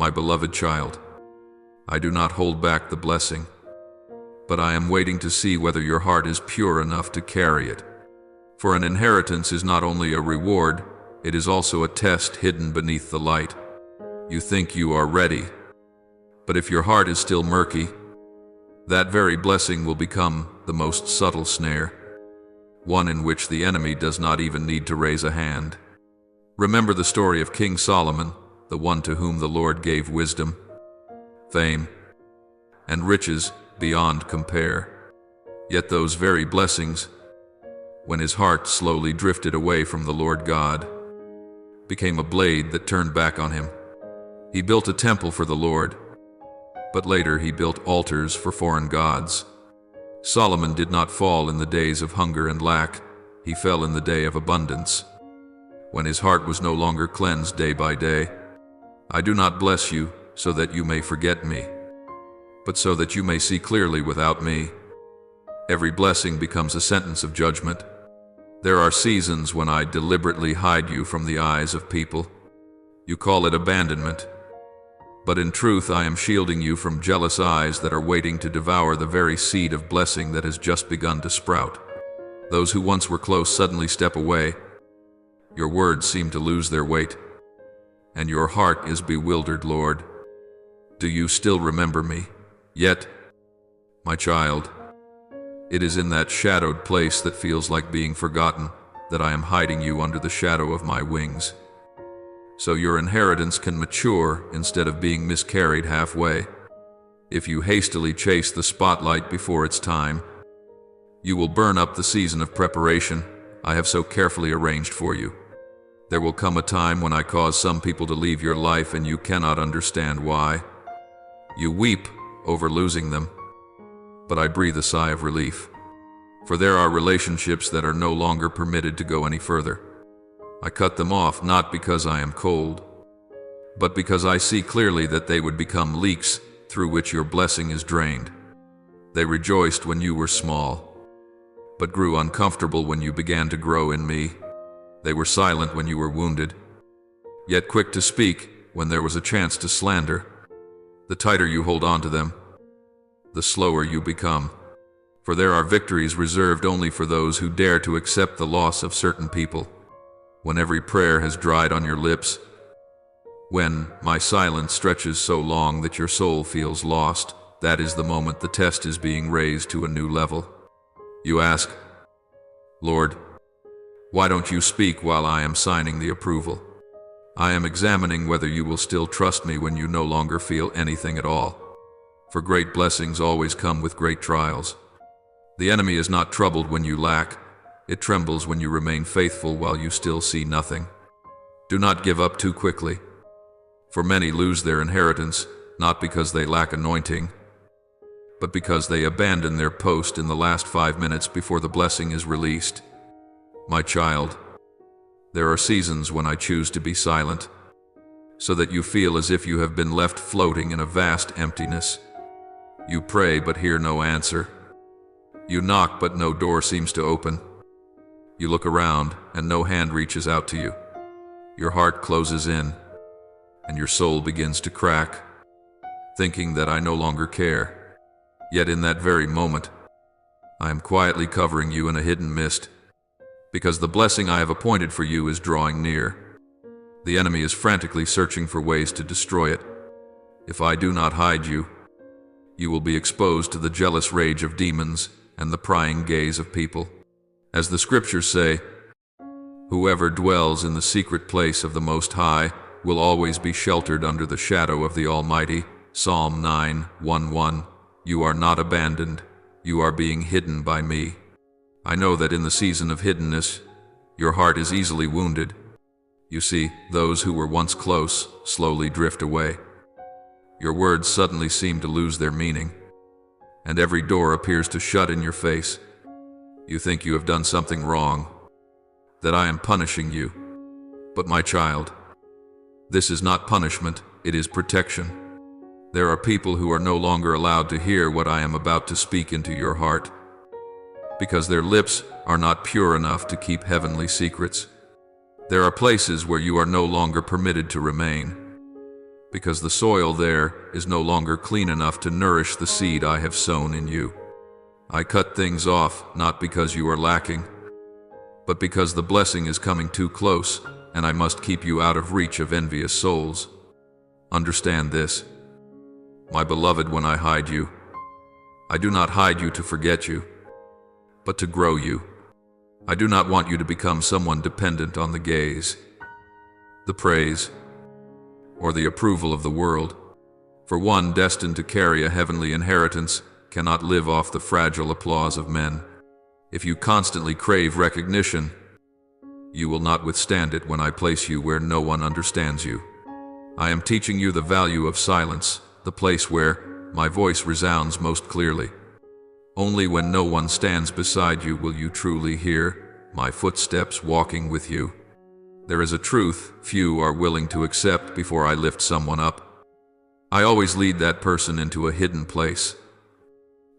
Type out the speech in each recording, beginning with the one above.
My beloved child, I do not hold back the blessing, but I am waiting to see whether your heart is pure enough to carry it. For an inheritance is not only a reward, it is also a test hidden beneath the light. You think you are ready, but if your heart is still murky, that very blessing will become the most subtle snare, one in which the enemy does not even need to raise a hand. Remember the story of King Solomon, the one to whom the Lord gave wisdom, fame, and riches beyond compare. Yet those very blessings, when his heart slowly drifted away from the Lord God, became a blade that turned back on him. He built a temple for the Lord, but later he built altars for foreign gods. Solomon did not fall in the days of hunger and lack, he fell in the day of abundance, when his heart was no longer cleansed day by day. I do not bless you so that you may forget me, but so that you may see clearly without me. Every blessing becomes a sentence of judgment. There are seasons when I deliberately hide you from the eyes of people. You call it abandonment, but in truth I am shielding you from jealous eyes that are waiting to devour the very seed of blessing that has just begun to sprout. Those who once were close suddenly step away. Your words seem to lose their weight, and your heart is bewildered, Lord. Do you still remember me? Yet, my child, it is in that shadowed place that feels like being forgotten that I am hiding you under the shadow of my wings, so your inheritance can mature instead of being miscarried halfway. If you hastily chase the spotlight before its time, you will burn up the season of preparation I have so carefully arranged for you. There will come a time when I cause some people to leave your life and you cannot understand why. You weep over losing them, but I breathe a sigh of relief, for there are relationships that are no longer permitted to go any further. I cut them off not because I am cold, but because I see clearly that they would become leaks through which your blessing is drained. They rejoiced when you were small, but grew uncomfortable when you began to grow in me. They were silent when you were wounded, yet quick to speak when there was a chance to slander. The tighter you hold on to them, the slower you become. For there are victories reserved only for those who dare to accept the loss of certain people. When every prayer has dried on your lips, when my silence stretches so long that your soul feels lost, that is the moment the test is being raised to a new level. You ask, Lord, why don't you speak while I am signing the approval? I am examining whether you will still trust me when you no longer feel anything at all. For great blessings always come with great trials. The enemy is not troubled when you lack. It trembles when you remain faithful while you still see nothing. Do not give up too quickly, for many lose their inheritance, not because they lack anointing, but because they abandon their post in the last 5 minutes before the blessing is released. My child, there are seasons when I choose to be silent, so that you feel as if you have been left floating in a vast emptiness. You pray but hear no answer. You knock but no door seems to open. You look around and no hand reaches out to you. Your heart closes in, and your soul begins to crack, thinking that I no longer care. Yet in that very moment, I am quietly covering you in a hidden mist, because the blessing I have appointed for you is drawing near. The enemy is frantically searching for ways to destroy it. If I do not hide you, you will be exposed to the jealous rage of demons and the prying gaze of people. As the scriptures say, whoever dwells in the secret place of the Most High will always be sheltered under the shadow of the Almighty. Psalm 9:1-1. You are not abandoned, you are being hidden by me. I know that in the season of hiddenness, your heart is easily wounded. You see, those who were once close slowly drift away. Your words suddenly seem to lose their meaning, and every door appears to shut in your face. You think you have done something wrong, that I am punishing you. But my child, this is not punishment, it is protection. There are people who are no longer allowed to hear what I am about to speak into your heart, because their lips are not pure enough to keep heavenly secrets. There are places where you are no longer permitted to remain, because the soil there is no longer clean enough to nourish the seed I have sown in you. I cut things off, not because you are lacking, but because the blessing is coming too close, and I must keep you out of reach of envious souls. Understand this, my beloved, when I hide you, I do not hide you to forget you, but to grow you. I do not want you to become someone dependent on the gaze, the praise, or the approval of the world. For one destined to carry a heavenly inheritance cannot live off the fragile applause of men. If you constantly crave recognition, you will not withstand it when I place you where no one understands you. I am teaching you the value of silence, the place where my voice resounds most clearly. Only when no one stands beside you will you truly hear my footsteps walking with you. There is a truth few are willing to accept before I lift someone up. I always lead that person into a hidden place,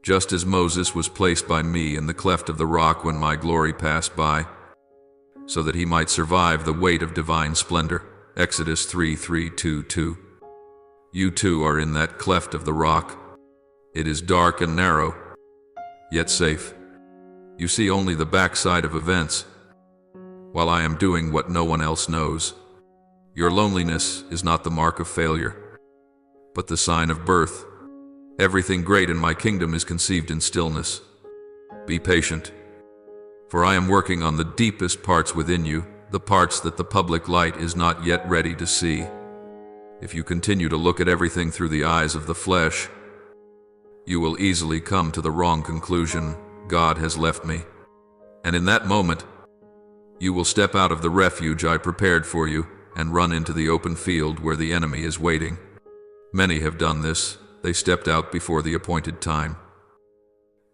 just as Moses was placed by me in the cleft of the rock when my glory passed by, so that he might survive the weight of divine splendor. Exodus 3:3-2. You too are in that cleft of the rock. It is dark and narrow, yet safe. You see only the backside of events, while I am doing what no one else knows. Your loneliness is not the mark of failure, but the sign of birth. Everything great in my kingdom is conceived in stillness. Be patient, for I am working on the deepest parts within you, the parts that the public light is not yet ready to see. If you continue to look at everything through the eyes of the flesh, you will easily come to the wrong conclusion: God has left me. And in that moment, you will step out of the refuge I prepared for you and run into the open field where the enemy is waiting. Many have done this. They stepped out before the appointed time,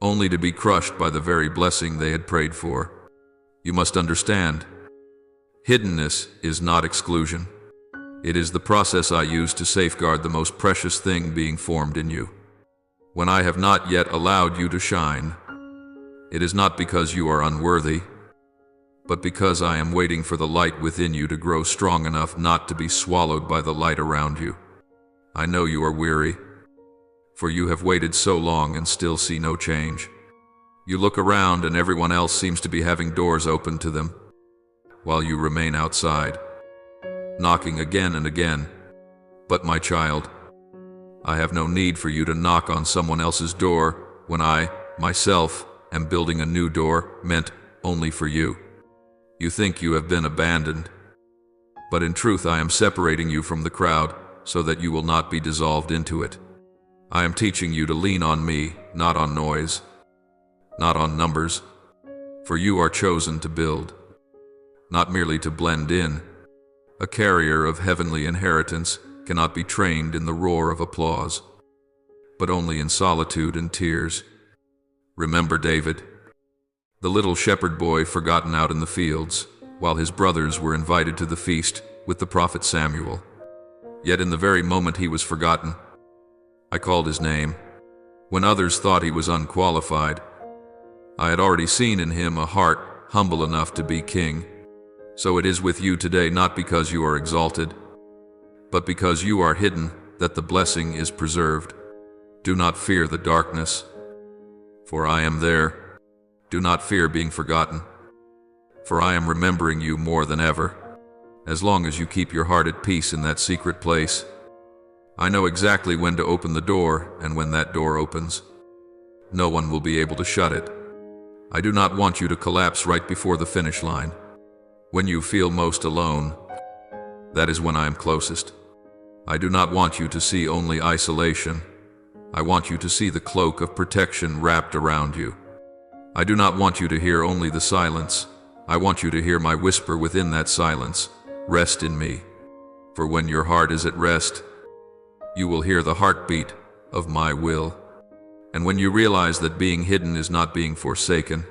only to be crushed by the very blessing they had prayed for. You must understand, hiddenness is not exclusion. It is the process I use to safeguard the most precious thing being formed in you. When I have not yet allowed you to shine, it is not because you are unworthy, but because I am waiting for the light within you to grow strong enough not to be swallowed by the light around you. I know you are weary, for you have waited so long and still see no change. You look around and everyone else seems to be having doors open to them, while you remain outside, knocking again and again. But my child, I have no need for you to knock on someone else's door when I, myself, am building a new door meant only for you. You think you have been abandoned, but in truth I am separating you from the crowd so that you will not be dissolved into it. I am teaching you to lean on me, not on noise, not on numbers, for you are chosen to build, not merely to blend in. A carrier of heavenly inheritance cannot be trained in the roar of applause, but only in solitude and tears. Remember David, the little shepherd boy forgotten out in the fields, while his brothers were invited to the feast with the prophet Samuel. Yet in the very moment he was forgotten, I called his name. When others thought he was unqualified, I had already seen in him a heart humble enough to be king. So it is with you today, not because you are exalted, but because you are hidden, that the blessing is preserved. Do not fear the darkness, for I am there. Do not fear being forgotten, for I am remembering you more than ever. As long as you keep your heart at peace in that secret place, I know exactly when to open the door, and when that door opens, no one will be able to shut it. I do not want you to collapse right before the finish line. When you feel most alone, that is when I am closest. I do not want you to see only isolation. I want you to see the cloak of protection wrapped around you. I do not want you to hear only the silence. I want you to hear my whisper within that silence. Rest in me. For when your heart is at rest, you will hear the heartbeat of my will. And when you realize that being hidden is not being forsaken,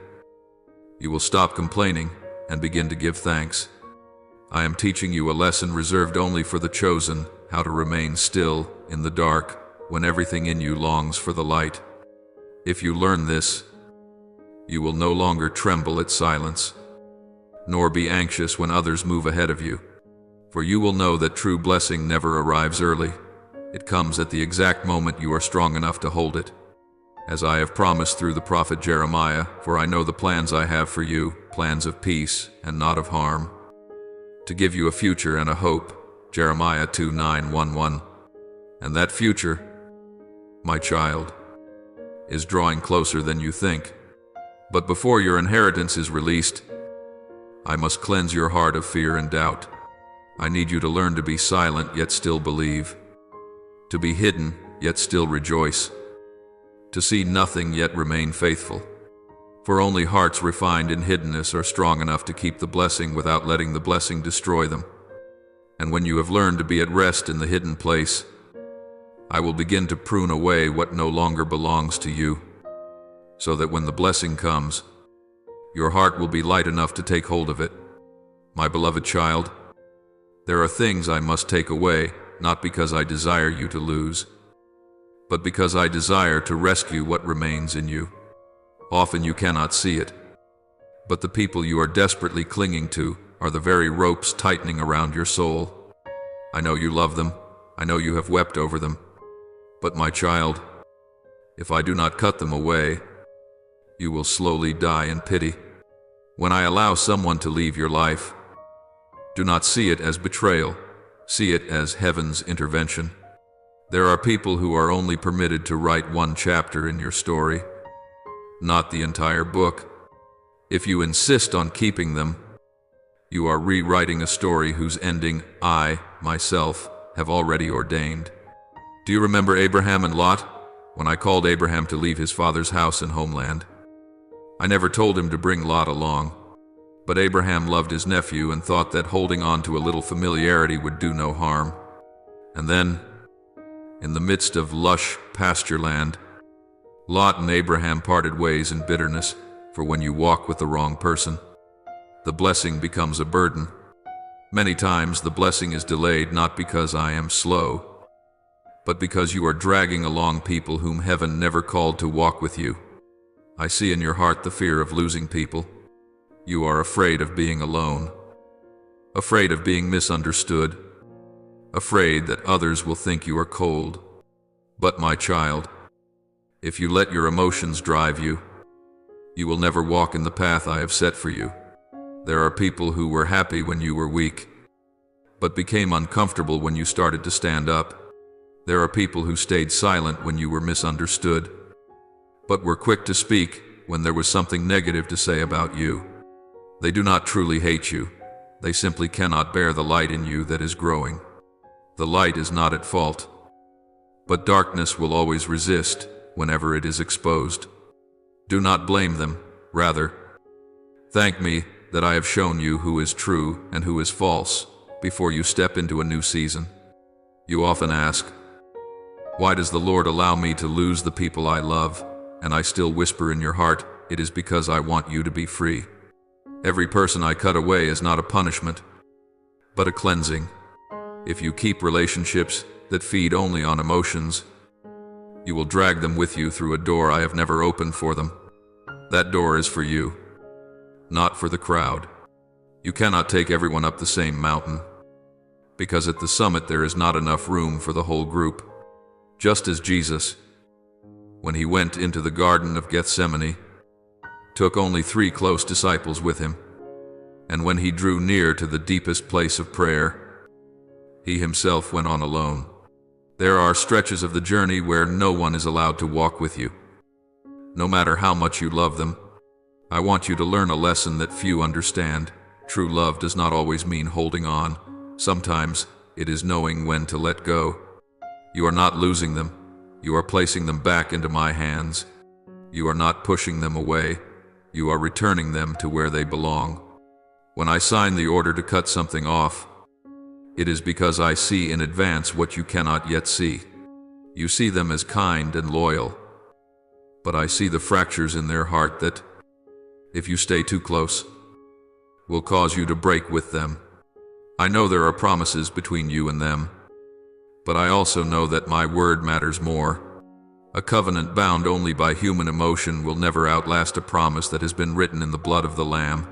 you will stop complaining and begin to give thanks. I am teaching you a lesson reserved only for the chosen, how to remain still in the dark when everything in you longs for the light. If you learn this, you will no longer tremble at silence, nor be anxious when others move ahead of you. For you will know that true blessing never arrives early. It comes at the exact moment you are strong enough to hold it. As I have promised through the prophet Jeremiah, for I know the plans I have for you, plans of peace and not of harm, to give you a future and a hope. Jeremiah 2:9-11. And that future, my child, is drawing closer than you think. But before your inheritance is released, I must cleanse your heart of fear and doubt. I need you to learn to be silent yet still believe, to be hidden yet still rejoice, to see nothing yet remain faithful. For only hearts refined in hiddenness are strong enough to keep the blessing without letting the blessing destroy them. And when you have learned to be at rest in the hidden place, I will begin to prune away what no longer belongs to you, so that when the blessing comes, your heart will be light enough to take hold of it. My beloved child, there are things I must take away, not because I desire you to lose, but because I desire to rescue what remains in you. Often you cannot see it, but the people you are desperately clinging to are the very ropes tightening around your soul. I know you love them. I know you have wept over them. But my child, if I do not cut them away, you will slowly die in pity. When I allow someone to leave your life, do not see it as betrayal. See it as heaven's intervention. There are people who are only permitted to write one chapter in your story, not the entire book. If you insist on keeping them, you are rewriting a story whose ending I, myself, have already ordained. Do you remember Abraham and Lot? When I called Abraham to leave his father's house and homeland, I never told him to bring Lot along. But Abraham loved his nephew and thought that holding on to a little familiarity would do no harm. And then, in the midst of lush pasture land, Lot and Abraham parted ways in bitterness, for when you walk with the wrong person, the blessing becomes a burden. Many times the blessing is delayed not because I am slow, but because you are dragging along people whom heaven never called to walk with you. I see in your heart the fear of losing people. You are afraid of being alone, afraid of being misunderstood, afraid that others will think you are cold. But my child, if you let your emotions drive you, you will never walk in the path I have set for you. There are people who were happy when you were weak, but became uncomfortable when you started to stand up. There are people who stayed silent when you were misunderstood, but were quick to speak when there was something negative to say about you. They do not truly hate you. They simply cannot bear the light in you that is growing. The light is not at fault, but darkness will always resist whenever it is exposed. Do not blame them. Rather, thank me that I have shown you who is true and who is false before you step into a new season. You often ask, why does the Lord allow me to lose the people I love? And I still whisper in your heart, it is because I want you to be free. Every person I cut away is not a punishment, but a cleansing. If you keep relationships that feed only on emotions, you will drag them with you through a door I have never opened for them. That door is for you, not for the crowd. You cannot take everyone up the same mountain, because at the summit there is not enough room for the whole group. Just as Jesus, when he went into the Garden of Gethsemane, took only 3 close disciples with him, and when he drew near to the deepest place of prayer, he himself went on alone. There are stretches of the journey where no one is allowed to walk with you. No matter how much you love them, I want you to learn a lesson that few understand. True love does not always mean holding on. Sometimes it is knowing when to let go. You are not losing them. You are placing them back into my hands. You are not pushing them away. You are returning them to where they belong. When I sign the order to cut something off, it is because I see in advance what you cannot yet see. You see them as kind and loyal, but I see the fractures in their heart that, if you stay too close, will cause you to break with them. I know there are promises between you and them, but I also know that my word matters more. A covenant bound only by human emotion will never outlast a promise that has been written in the blood of the Lamb.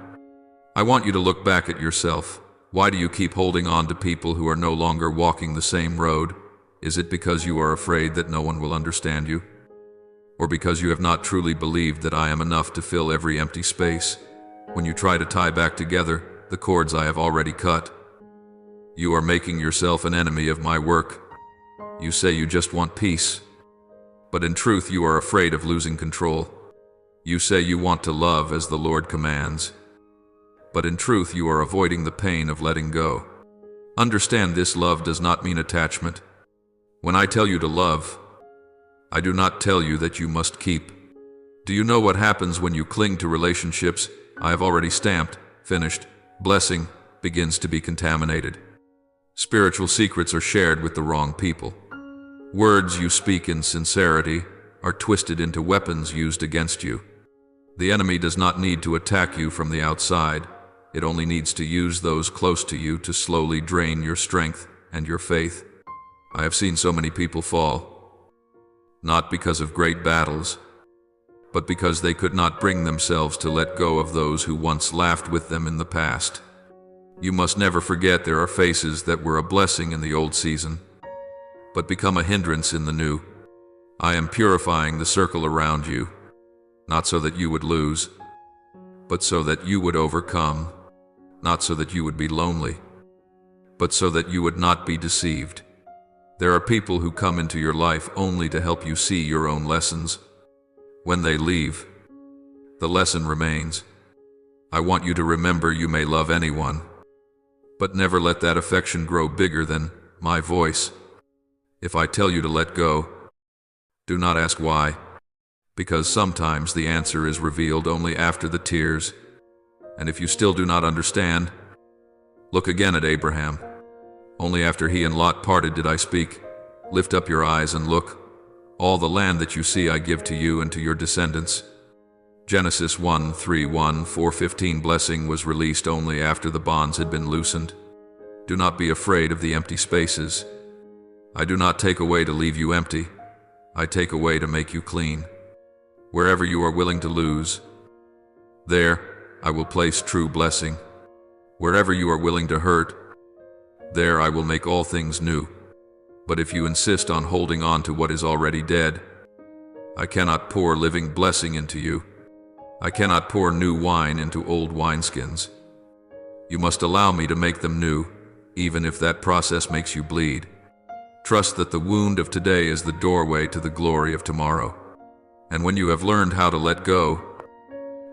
I want you to look back at yourself. Why do you keep holding on to people who are no longer walking the same road? Is it because you are afraid that no one will understand you? Or because you have not truly believed that I am enough to fill every empty space? When you try to tie back together the cords I have already cut, you are making yourself an enemy of my work. You say you just want peace, but in truth you are afraid of losing control. You say you want to love as the Lord commands, but in truth you are avoiding the pain of letting go. Understand, this love does not mean attachment. When I tell you to love, I do not tell you that you must keep. Do you know what happens when you cling to relationships I have already stamped, finished? Blessing begins to be contaminated. Spiritual secrets are shared with the wrong people. Words you speak in sincerity are twisted into weapons used against you. The enemy does not need to attack you from the outside. It only needs to use those close to you to slowly drain your strength and your faith. I have seen so many people fall, not because of great battles, but because they could not bring themselves to let go of those who once laughed with them in the past. You must never forget there are faces that were a blessing in the old season, but become a hindrance in the new. I am purifying the circle around you, not so that you would lose, but so that you would overcome. Not so that you would be lonely, but so that you would not be deceived. There are people who come into your life only to help you see your own lessons. When they leave, the lesson remains. I want you to remember you may love anyone, but never let that affection grow bigger than my voice. If I tell you to let go, do not ask why, because sometimes the answer is revealed only after the tears. And if you still do not understand, look again at Abraham. Only after he and Lot parted did I speak. Lift up your eyes and look. All the land that you see I give to you and to your descendants. Genesis 1:3-1-4:15. Blessing was released only after the bonds had been loosened. Do not be afraid of the empty spaces. I do not take away to leave you empty. I take away to make you clean. Wherever you are willing to lose, there I will place true blessing. Wherever you are willing to hurt, there I will make all things new. But if you insist on holding on to what is already dead, I cannot pour living blessing into you. I cannot pour new wine into old wineskins. You must allow me to make them new, even if that process makes you bleed. Trust that the wound of today is the doorway to the glory of tomorrow. And when you have learned how to let go,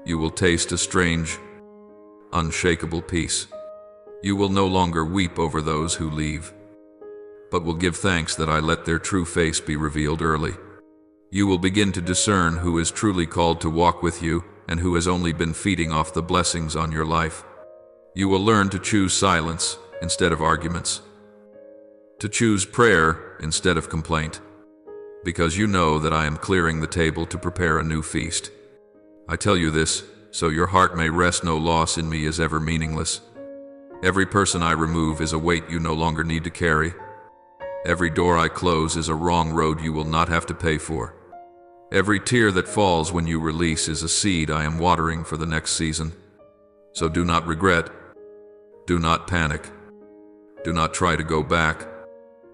you will taste a strange, unshakable peace. You will no longer weep over those who leave, but will give thanks that I let their true face be revealed early. You will begin to discern who is truly called to walk with you and who has only been feeding off the blessings on your life. You will learn to choose silence instead of arguments, to choose prayer instead of complaint, because you know that I am clearing the table to prepare a new feast. I tell you this, so your heart may rest. No loss in me is ever meaningless. Every person I remove is a weight you no longer need to carry. Every door I close is a wrong road you will not have to pay for. Every tear that falls when you release is a seed I am watering for the next season. So do not regret. Do not panic. Do not try to go back.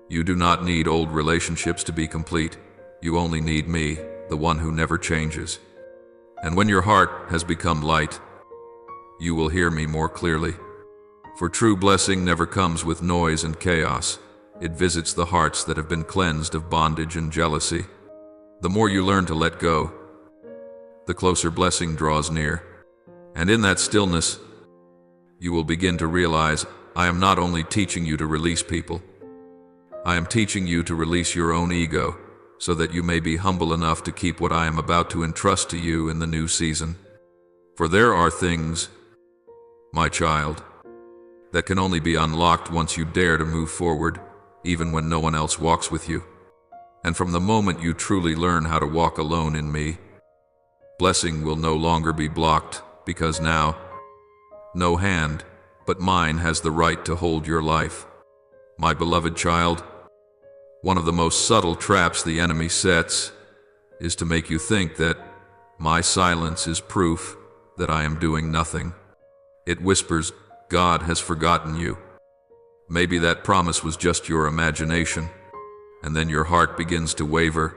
You do not need old relationships to be complete. You only need me, the one who never changes. And when your heart has become light, you will hear me more clearly. For true blessing never comes with noise and chaos. It visits the hearts that have been cleansed of bondage and jealousy. The more you learn to let go, the closer blessing draws near. And in that stillness, you will begin to realize I am not only teaching you to release people, I am teaching you to release your own ego, so that you may be humble enough to keep what I am about to entrust to you in the new season. For there are things, my child, that can only be unlocked once you dare to move forward, even when no one else walks with you. And from the moment you truly learn how to walk alone in me, blessing will no longer be blocked, because now, no hand but mine has the right to hold your life. My beloved child, one of the most subtle traps the enemy sets is to make you think that my silence is proof that I am doing nothing. It whispers, God has forgotten you. Maybe that promise was just your imagination, and then your heart begins to waver.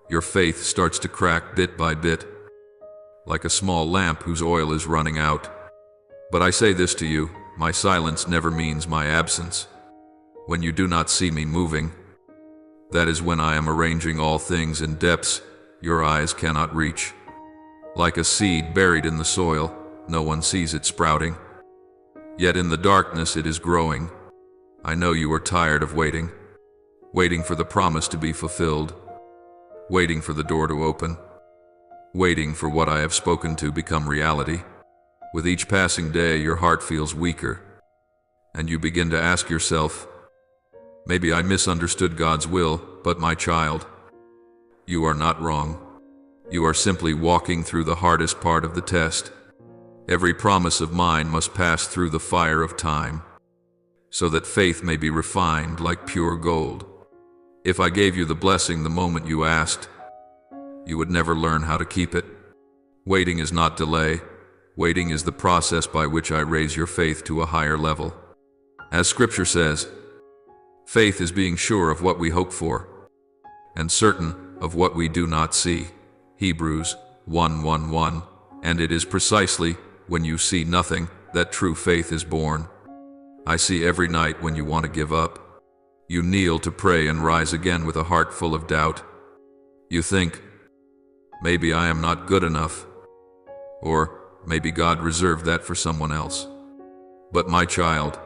Your faith starts to crack bit by bit, like a small lamp whose oil is running out. But I say this to you, my silence never means my absence. When you do not see me moving, that is when I am arranging all things in depths your eyes cannot reach. Like a seed buried in the soil, no one sees it sprouting. Yet in the darkness it is growing. I know you are tired of waiting, waiting for the promise to be fulfilled, waiting for the door to open, waiting for what I have spoken to become reality. With each passing day, your heart feels weaker, and you begin to ask yourself, maybe I misunderstood God's will, but my child, you are not wrong. You are simply walking through the hardest part of the test. Every promise of mine must pass through the fire of time, so that faith may be refined like pure gold. If I gave you the blessing the moment you asked, you would never learn how to keep it. Waiting is not delay. Waiting is the process by which I raise your faith to a higher level. As Scripture says, faith is being sure of what we hope for, and certain of what we do not see. Hebrews 1:1-1. And it is precisely when you see nothing that true faith is born. I see every night when you want to give up. You kneel to pray and rise again with a heart full of doubt. You think, maybe I am not good enough, or maybe God reserved that for someone else. But my child,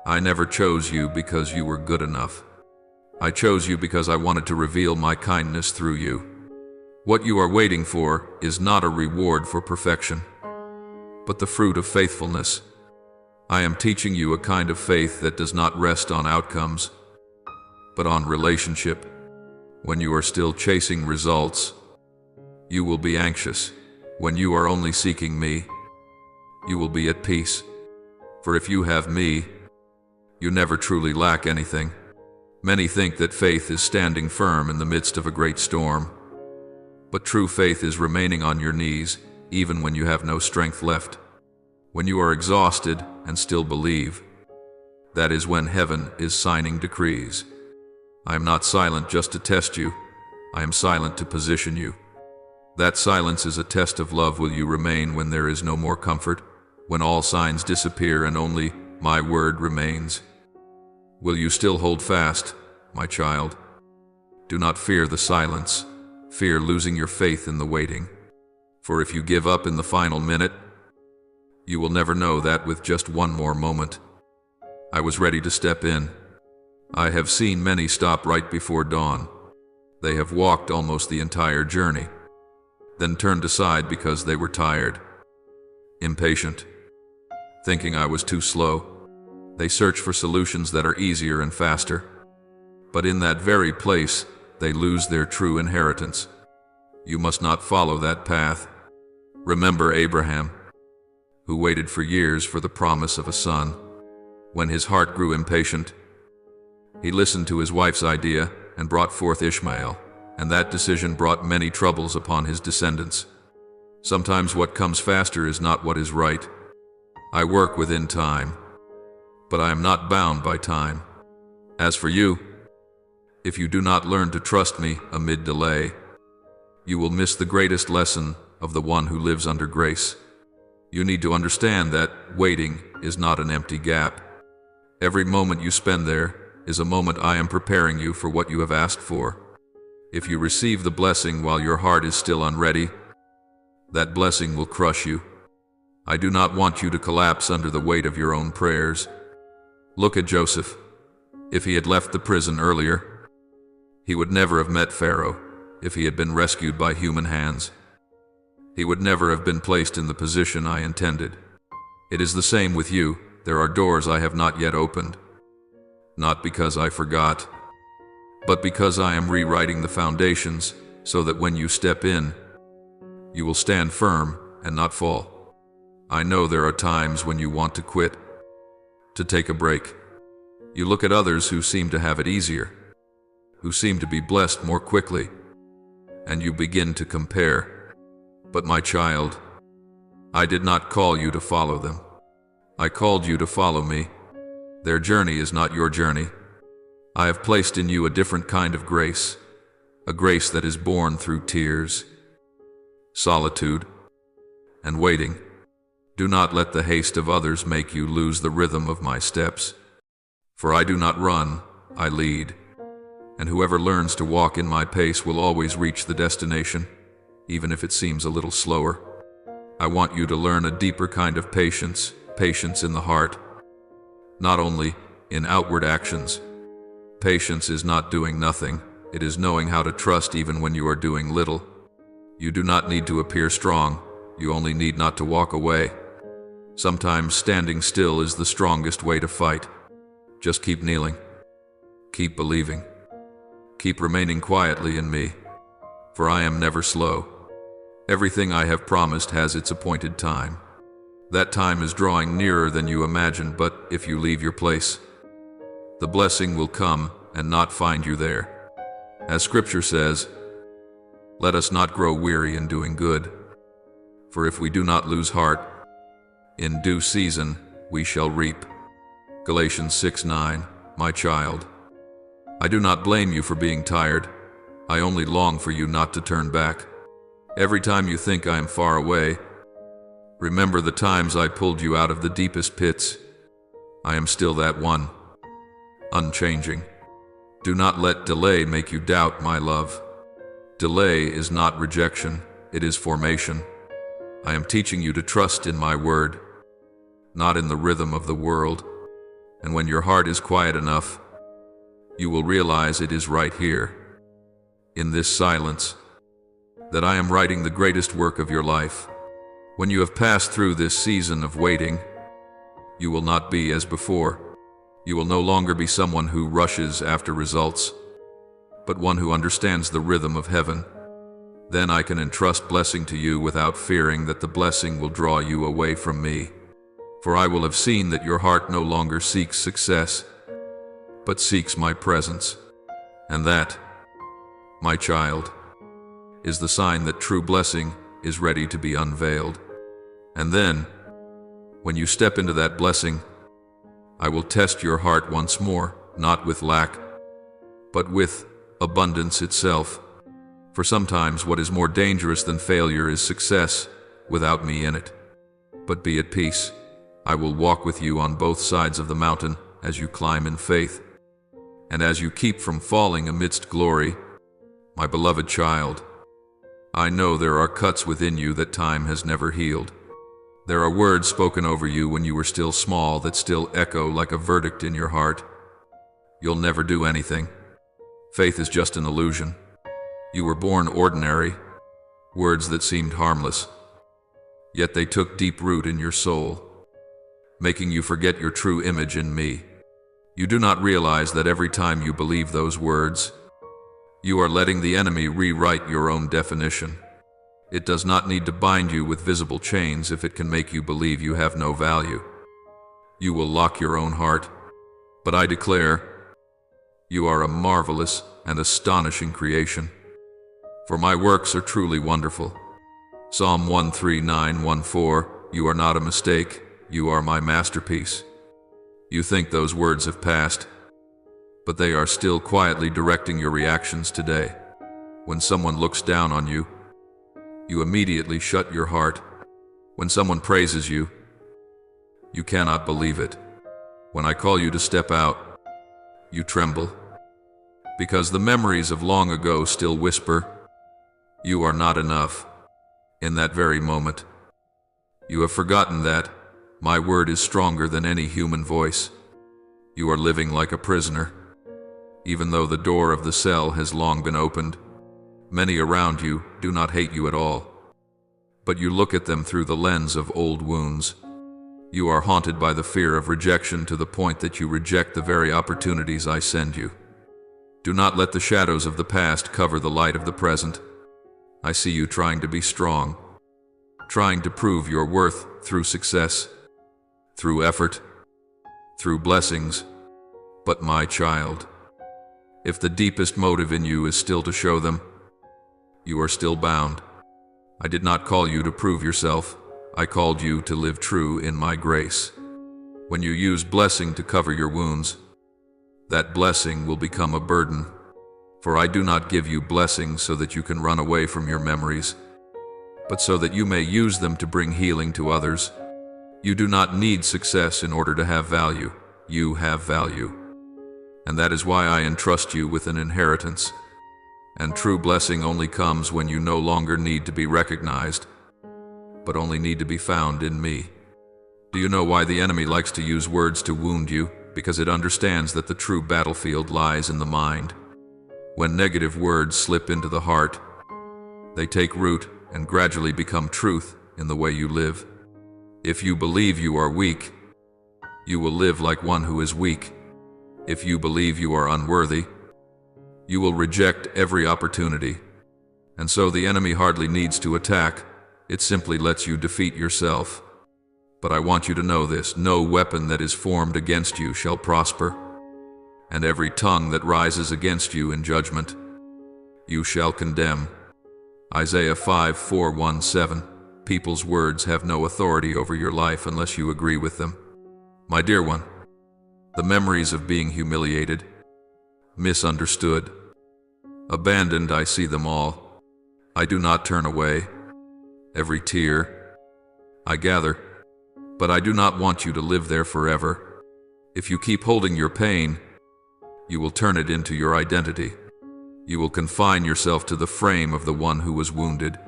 I never chose you because you were good enough. I chose you because I wanted to reveal my kindness through you. What you are waiting for is not a reward for perfection, but the fruit of faithfulness. I am teaching you a kind of faith that does not rest on outcomes, but on relationship. When you are still chasing results, you will be anxious. When you are only seeking me, you will be at peace. For if you have me, you never truly lack anything. Many think that faith is standing firm in the midst of a great storm, but true faith is remaining on your knees even when you have no strength left. When you are exhausted and still believe, that is when heaven is signing decrees. I am not silent just to test you. I am silent to position you. That silence is a test of love. Will you remain when there is no more comfort, when all signs disappear and only my word remains? Will you still hold fast, my child? Do not fear the silence. Fear losing your faith in the waiting. For if you give up in the final minute, you will never know that with just one more moment. I was ready to step in. I have seen many stop right before dawn. They have walked almost the entire journey, then turned aside because they were tired, impatient, thinking I was too slow. They search for solutions that are easier and faster, but in that very place, they lose their true inheritance. You must not follow that path. Remember Abraham, who waited for years for the promise of a son. When his heart grew impatient, he listened to his wife's idea and brought forth Ishmael, and that decision brought many troubles upon his descendants. Sometimes what comes faster is not what is right. I work within time, but I am not bound by time. As for you, if you do not learn to trust me amid delay, you will miss the greatest lesson of the one who lives under grace. You need to understand that waiting is not an empty gap. Every moment you spend there is a moment I am preparing you for what you have asked for. If you receive the blessing while your heart is still unready, that blessing will crush you. I do not want you to collapse under the weight of your own prayers. Look at Joseph. If he had left the prison earlier, he would never have met Pharaoh. If he had been rescued by human hands, he would never have been placed in the position I intended. It is the same with you. There are doors I have not yet opened, not because I forgot, but because I am rewriting the foundations so that when you step in, you will stand firm and not fall. I know there are times when you want to quit, to take a break. You look at others who seem to have it easier, who seem to be blessed more quickly, and you begin to compare. But my child, I did not call you to follow them. I called you to follow me. Their journey is not your journey. I have placed in you a different kind of grace, a grace that is born through tears, solitude, and waiting. Do not let the haste of others make you lose the rhythm of my steps. For I do not run, I lead. And whoever learns to walk in my pace will always reach the destination, even if it seems a little slower. I want you to learn a deeper kind of patience, patience in the heart, not only in outward actions. Patience is not doing nothing, it is knowing how to trust even when you are doing little. You do not need to appear strong, you only need not to walk away. Sometimes standing still is the strongest way to fight. Just keep kneeling. Keep believing. Keep remaining quietly in me, for I am never slow. Everything I have promised has its appointed time. That time is drawing nearer than you imagine, but if you leave your place, the blessing will come and not find you there. As Scripture says, let us not grow weary in doing good, for if we do not lose heart, in due season we shall reap. Galatians 6:9. My child, I do not blame you for being tired. I only long for you not to turn back. Every time you think I am far away, remember the times I pulled you out of the deepest pits. I am still that one, unchanging. Do not let delay make you doubt my love. Delay is not rejection, it is formation. I am teaching you to trust in my word, not in the rhythm of the world. And when your heart is quiet enough, you will realize it is right here, in this silence, that I am writing the greatest work of your life. When you have passed through this season of waiting, you will not be as before. You will no longer be someone who rushes after results, but one who understands the rhythm of heaven. Then I can entrust blessing to you without fearing that the blessing will draw you away from me. For I will have seen that your heart no longer seeks success, but seeks my presence. And that, my child, is the sign that true blessing is ready to be unveiled. And then, when you step into that blessing, I will test your heart once more, not with lack, but with abundance itself. For sometimes what is more dangerous than failure is success without me in it. But be at peace. I will walk with you on both sides of the mountain as you climb in faith, and as you keep from falling amidst glory. My beloved child, I know there are cuts within you that time has never healed. There are words spoken over you when you were still small that still echo like a verdict in your heart. You'll never do anything. Faith is just an illusion. You were born ordinary, words that seemed harmless, yet they took deep root in your soul, making you forget your true image in me. You do not realize that every time you believe those words, you are letting the enemy rewrite your own definition. It does not need to bind you with visible chains if it can make you believe you have no value. You will lock your own heart, but I declare, you are a marvelous and astonishing creation. For my works are truly wonderful. Psalm 139:14, you are not a mistake, you are my masterpiece. You think those words have passed, but they are still quietly directing your reactions today. When someone looks down on you, you immediately shut your heart. When someone praises you, you cannot believe it. When I call you to step out, you tremble, because the memories of long ago still whisper, you are not enough. In that very moment, you have forgotten that my word is stronger than any human voice. You are living like a prisoner, even though the door of the cell has long been opened. Many around you do not hate you at all, but you look at them through the lens of old wounds. You are haunted by the fear of rejection to the point that you reject the very opportunities I send you. Do not let the shadows of the past cover the light of the present. I see you trying to be strong, trying to prove your worth through success, through effort, through blessings. But my child, if the deepest motive in you is still to show them, you are still bound. I did not call you to prove yourself. I called you to live true in my grace. When you use blessing to cover your wounds, that blessing will become a burden. For I do not give you blessings so that you can run away from your memories, but so that you may use them to bring healing to others. You do not need success in order to have value. You have value. And that is why I entrust you with an inheritance. And true blessing only comes when you no longer need to be recognized, but only need to be found in me. Do you know why the enemy likes to use words to wound you? Because it understands that the true battlefield lies in the mind. When negative words slip into the heart, they take root and gradually become truth in the way you live. If you believe you are weak, you will live like one who is weak. If you believe you are unworthy, you will reject every opportunity. And so the enemy hardly needs to attack. It simply lets you defeat yourself. But I want you to know this: no weapon that is formed against you shall prosper, and every tongue that rises against you in judgment, you shall condemn. Isaiah 5:4-1-7. People's words have no authority over your life unless you agree with them. My dear one, the memories of being humiliated, misunderstood, abandoned, I see them all. I do not turn away. Every tear I gather, but I do not want you to live there forever. If you keep holding your pain, you will turn it into your identity. You will confine yourself to the frame of the one who was wounded,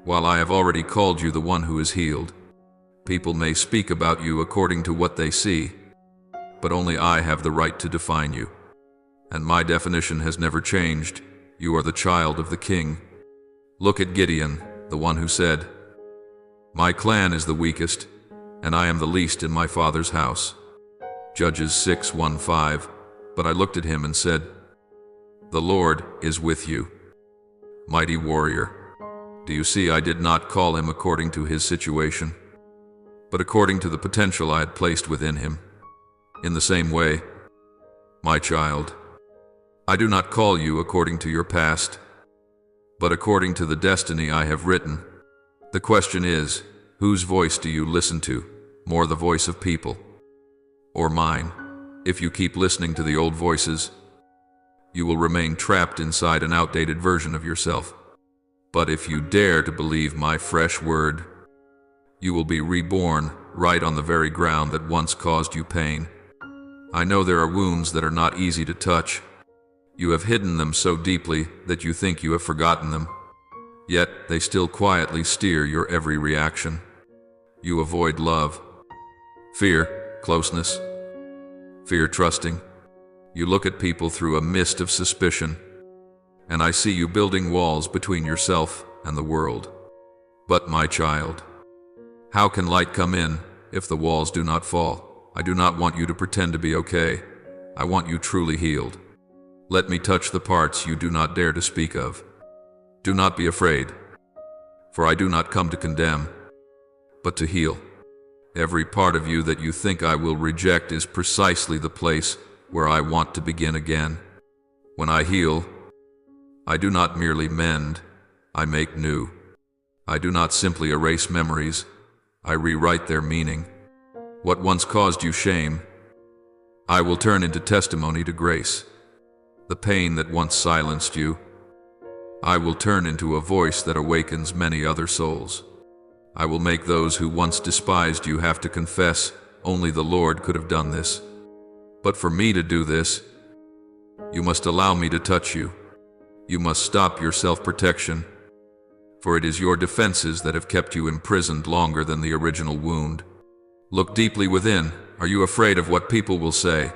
while I have already called you the one who is healed. People may speak about you according to what they see, but only I have the right to define you. And my definition has never changed. You are the child of the king. Look at Gideon, the one who said, "My clan is the weakest, and I am the least in my father's house." Judges 6:1-5. But I looked at him and said, "The Lord is with you, mighty warrior." Do you see, I did not call him according to his situation, but according to the potential I had placed within him. In the same way, my child, I do not call you according to your past, but according to the destiny I have written. The question is, whose voice do you listen to, more the voice of people or mine? If you keep listening to the old voices, you will remain trapped inside an outdated version of yourself. But if you dare to believe my fresh word, you will be reborn right on the very ground that once caused you pain. I know there are wounds that are not easy to touch. You have hidden them so deeply that you think you have forgotten them, yet they still quietly steer your every reaction. You avoid love, fear, closeness, fear trusting. You look at people through a mist of suspicion, and I see you building walls between yourself and the world. But my child, how can light come in if the walls do not fall? I do not want you to pretend to be okay. I want you truly healed. Let me touch the parts you do not dare to speak of. Do not be afraid, for I do not come to condemn, but to heal. Every part of you that you think I will reject is precisely the place where I want to begin again. When I heal, I do not merely mend, I make new. I do not simply erase memories, I rewrite their meaning. What once caused you shame, I will turn into testimony to grace. The pain that once silenced you, I will turn into a voice that awakens many other souls. I will make those who once despised you have to confess, only the Lord could have done this. But for me to do this, you must allow me to touch you. You must stop your self-protection, for it is your defenses that have kept you imprisoned longer than the original wound. Look deeply within. Are you afraid of what people will say?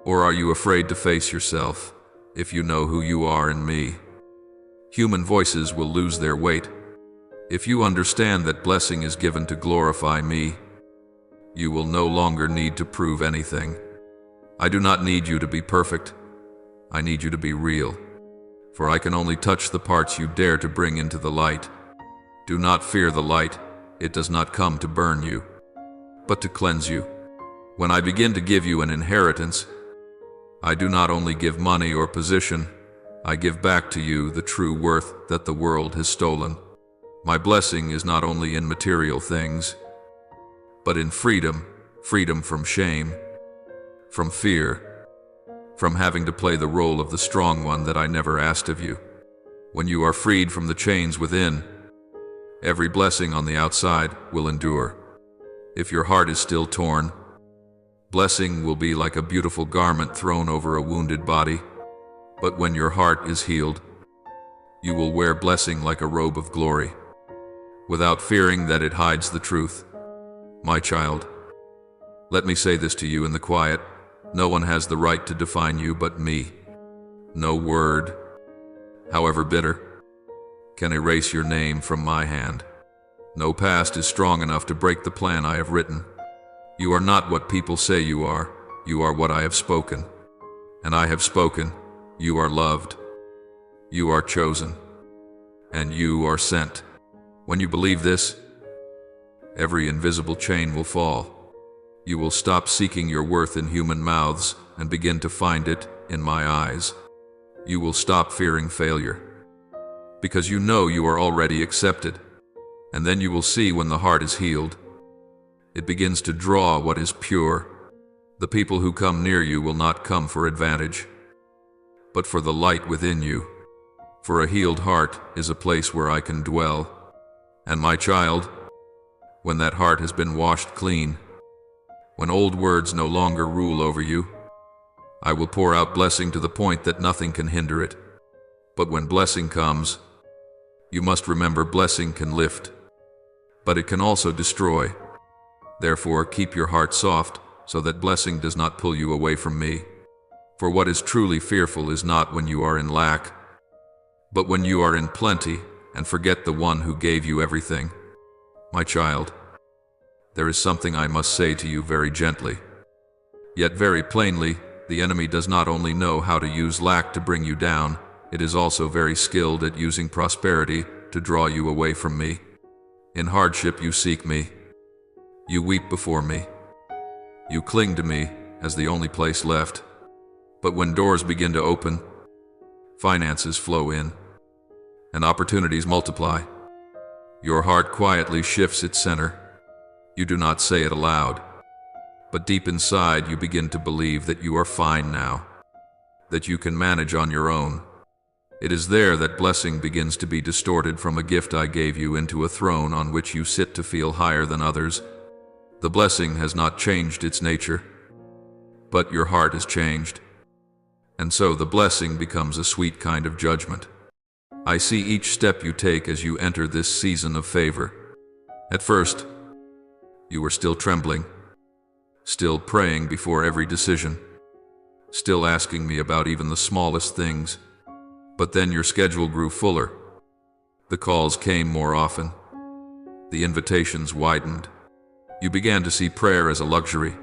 Or are you afraid to face yourself, if you know who you are in me? Human voices will lose their weight. If you understand that blessing is given to glorify me, you will no longer need to prove anything. I do not need you to be perfect. I need you to be real, for I can only touch the parts you dare to bring into the light. Do not fear the light. It does not come to burn you, but to cleanse you. When I begin to give you an inheritance, I do not only give money or position, I give back to you the true worth that the world has stolen. My blessing is not only in material things, but in freedom, freedom from shame, from fear, from having to play the role of the strong one that I never asked of you. When you are freed from the chains within, every blessing on the outside will endure. If your heart is still torn, blessing will be like a beautiful garment thrown over a wounded body. But when your heart is healed, you will wear blessing like a robe of glory, without fearing that it hides the truth. My child, let me say this to you in the quiet. No one has the right to define you but me. No word, however bitter, can erase your name from my hand. No past is strong enough to break the plan I have written. You are not what people say you are what I have spoken. And I have spoken, you are loved, you are chosen, and you are sent. When you believe this, every invisible chain will fall. You will stop seeking your worth in human mouths and begin to find it in my eyes. You will stop fearing failure, because you know you are already accepted. And then you will see when the heart is healed, it begins to draw what is pure. The people who come near you will not come for advantage, but for the light within you. For a healed heart is a place where I can dwell. And my child, when that heart has been washed clean, when old words no longer rule over you, I will pour out blessing to the point that nothing can hinder it. But when blessing comes, you must remember blessing can lift, but it can also destroy. Therefore, keep your heart soft, so that blessing does not pull you away from me. For what is truly fearful is not when you are in lack, but when you are in plenty and forget the one who gave you everything. My child, there is something I must say to you very gently, yet very plainly. The enemy does not only know how to use lack to bring you down, it is also very skilled at using prosperity to draw you away from me. In hardship you seek me. You weep before me. You cling to me as the only place left. But when doors begin to open, finances flow in, and opportunities multiply, your heart quietly shifts its center. You do not say it aloud, but deep inside you begin to believe that you are fine now, that you can manage on your own. It is there that blessing begins to be distorted from a gift I gave you into a throne on which you sit to feel higher than others. The blessing has not changed its nature, but your heart has changed. And so the blessing becomes a sweet kind of judgment. I see each step you take as you enter this season of favor. At first, you were still trembling, still praying before every decision, still asking me about even the smallest things. But then your schedule grew fuller. The calls came more often. The invitations widened. You began to see prayer as a luxury,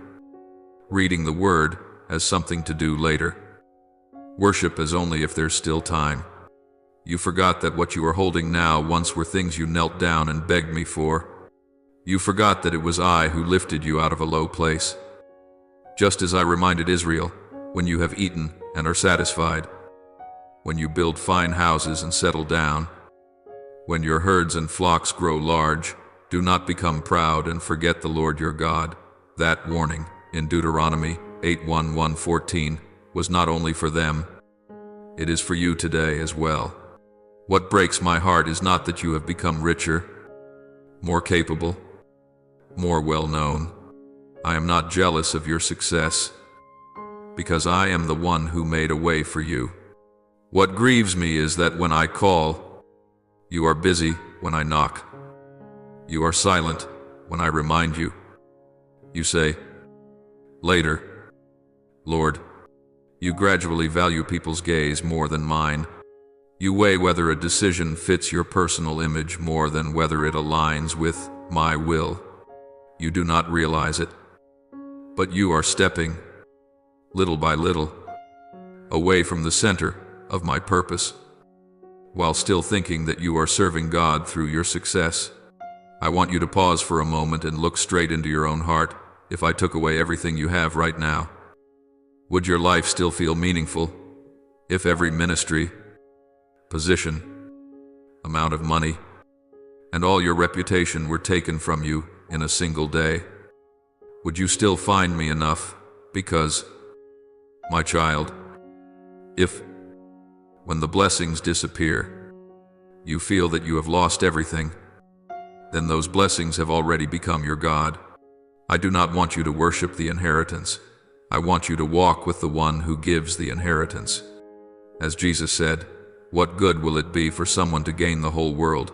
reading the Word as something to do later, worship as only if there's still time. You forgot that what you are holding now once were things you knelt down and begged me for. You forgot that it was I who lifted you out of a low place. Just as I reminded Israel, when you have eaten and are satisfied, when you build fine houses and settle down, when your herds and flocks grow large, do not become proud and forget the Lord your God. That warning in Deuteronomy 8:1-14 was not only for them, it is for you today as well. What breaks my heart is not that you have become richer, more capable, more well-known. I am not jealous of your success, because I am the one who made a way for you. What grieves me is that when I call, you are busy when I knock. You are silent when I remind you. You say, later. Lord, you gradually value people's gaze more than mine. You weigh whether a decision fits your personal image more than whether it aligns with my will. You do not realize it, but you are stepping, little by little, away from the center of my purpose, while still thinking that you are serving God through your success. I want you to pause for a moment and look straight into your own heart. If I took away everything you have right now, would your life still feel meaningful? If every ministry, position, amount of money, and all your reputation were taken from you in a single day? Would you still find me enough? Because, my child, if, when the blessings disappear, you feel that you have lost everything, then those blessings have already become your God. I do not want you to worship the inheritance. I want you to walk with the one who gives the inheritance. As Jesus said, what good will it be for someone to gain the whole world,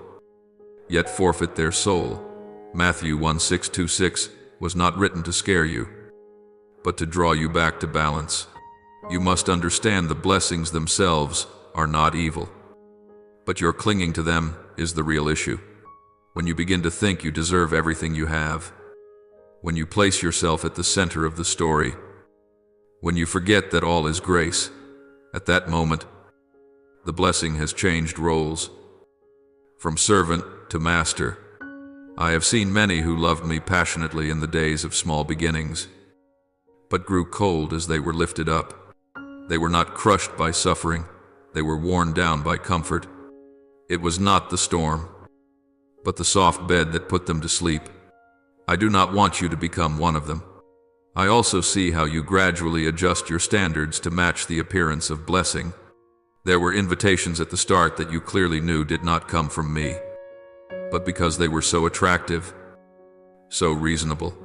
yet forfeit their soul? Matthew 1:6-26 was not written to scare you, but to draw you back to balance. You must understand the blessings themselves are not evil, but your clinging to them is the real issue. When you begin to think you deserve everything you have, when you place yourself at the center of the story, when you forget that all is grace, at that moment, the blessing has changed roles. From servant to master. I have seen many who loved me passionately in the days of small beginnings, but grew cold as they were lifted up. They were not crushed by suffering, they were worn down by comfort. It was not the storm, but the soft bed that put them to sleep. I do not want you to become one of them. I also see how you gradually adjust your standards to match the appearance of blessing. There were invitations at the start that you clearly knew did not come from me, but because they were so attractive, so reasonable,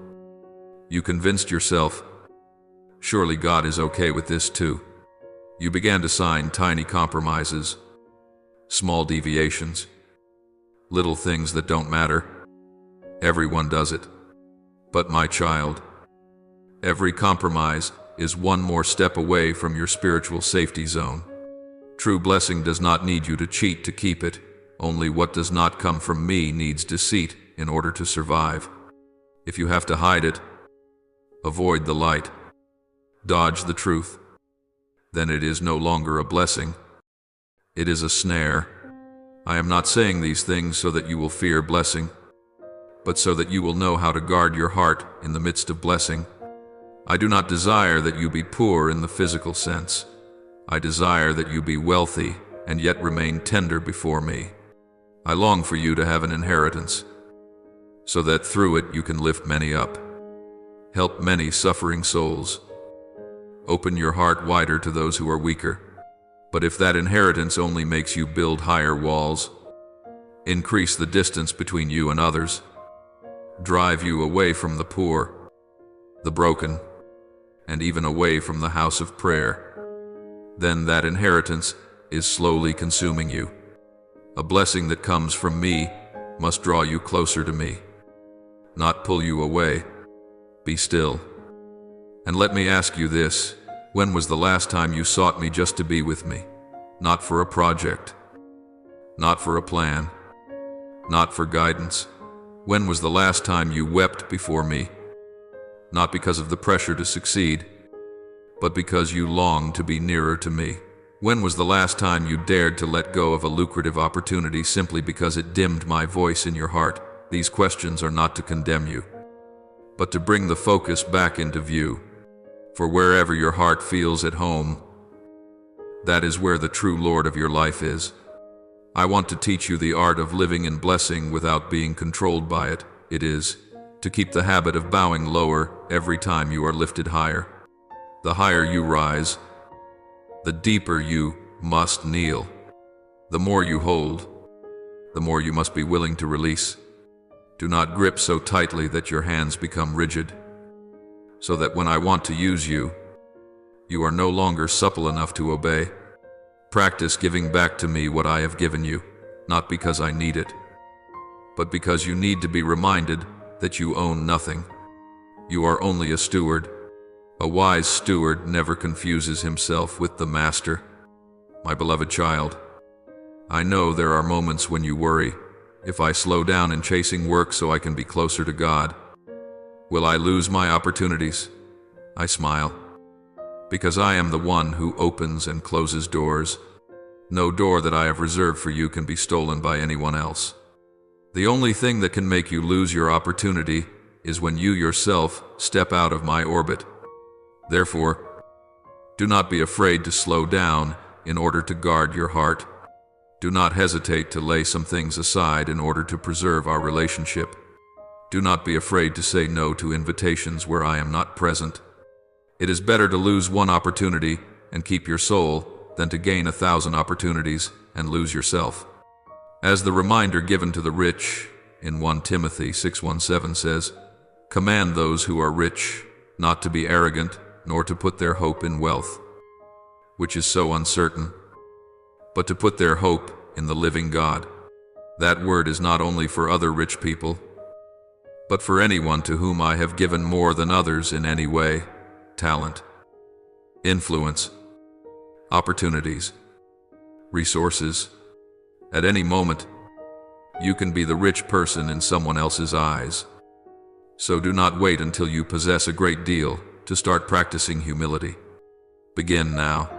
you convinced yourself, surely God is okay with this too. You began to sign tiny compromises, small deviations, little things that don't matter. Everyone does it. But my child, every compromise is one more step away from your spiritual safety zone. True blessing does not need you to cheat to keep it. Only what does not come from me needs deceit in order to survive. If you have to hide it, avoid the light, dodge the truth, then it is no longer a blessing. It is a snare. I am not saying these things so that you will fear blessing, but so that you will know how to guard your heart in the midst of blessing. I do not desire that you be poor in the physical sense. I desire that you be wealthy and yet remain tender before me. I long for you to have an inheritance, so that through it you can lift many up, help many suffering souls. Open your heart wider to those who are weaker. But if that inheritance only makes you build higher walls, increase the distance between you and others, drive you away from the poor, the broken, and even away from the house of prayer, then that inheritance is slowly consuming you. A blessing that comes from me must draw you closer to me, not pull you away. Be still. And let me ask you this, when was the last time you sought me just to be with me? Not for a project, not for a plan, not for guidance. When was the last time you wept before me? Not because of the pressure to succeed, but because you longed to be nearer to me. When was the last time you dared to let go of a lucrative opportunity simply because it dimmed my voice in your heart? These questions are not to condemn you, but to bring the focus back into view. For wherever your heart feels at home, that is where the true Lord of your life is. I want to teach you the art of living in blessing without being controlled by it. It is to keep the habit of bowing lower every time you are lifted higher. The higher you rise, the deeper you must kneel. The more you hold, the more you must be willing to release. Do not grip so tightly that your hands become rigid, so that when I want to use you, you are no longer supple enough to obey. Practice giving back to me what I have given you, not because I need it, but because you need to be reminded that you own nothing. You are only a steward. A wise steward never confuses himself with the master. My beloved child, I know there are moments when you worry, if I slow down in chasing work so I can be closer to God, will I lose my opportunities? I smile, because I am the one who opens and closes doors. No door that I have reserved for you can be stolen by anyone else. The only thing that can make you lose your opportunity is when you yourself step out of my orbit. Therefore, do not be afraid to slow down in order to guard your heart. Do not hesitate to lay some things aside in order to preserve our relationship. Do not be afraid to say no to invitations where I am not present. It is better to lose one opportunity and keep your soul than to gain 1,000 opportunities and lose yourself. As the reminder given to the rich in 1 Timothy 6:17 says, "Command those who are rich not to be arrogant, nor to put their hope in wealth, which is so uncertain, but to put their hope in the living God." That word is not only for other rich people, but for anyone to whom I have given more than others in any way: talent, influence, opportunities, resources. At any moment, you can be the rich person in someone else's eyes. So do not wait until you possess a great deal to start practicing humility. Begin now,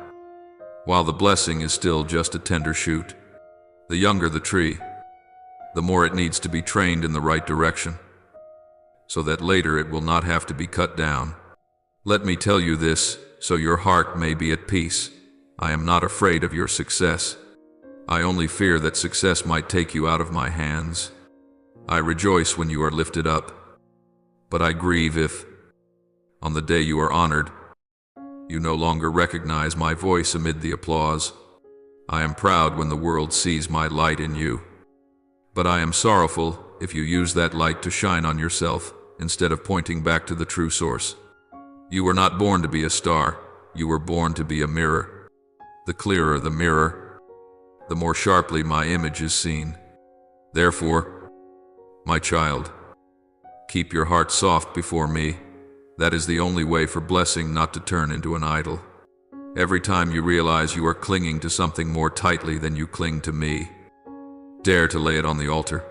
while the blessing is still just a tender shoot. The younger the tree, the more it needs to be trained in the right direction, so that later it will not have to be cut down. Let me tell you this, so your heart may be at peace. I am not afraid of your success. I only fear that success might take you out of my hands. I rejoice when you are lifted up, but I grieve if, on the day you are honored, you no longer recognize my voice amid the applause. I am proud when the world sees my light in you, but I am sorrowful if you use that light to shine on yourself instead of pointing back to the true source. You were not born to be a star, you were born to be a mirror. The clearer the mirror, the more sharply my image is seen. Therefore, my child, keep your heart soft before me. That is the only way for blessing not to turn into an idol. Every time you realize you are clinging to something more tightly than you cling to me, dare to lay it on the altar.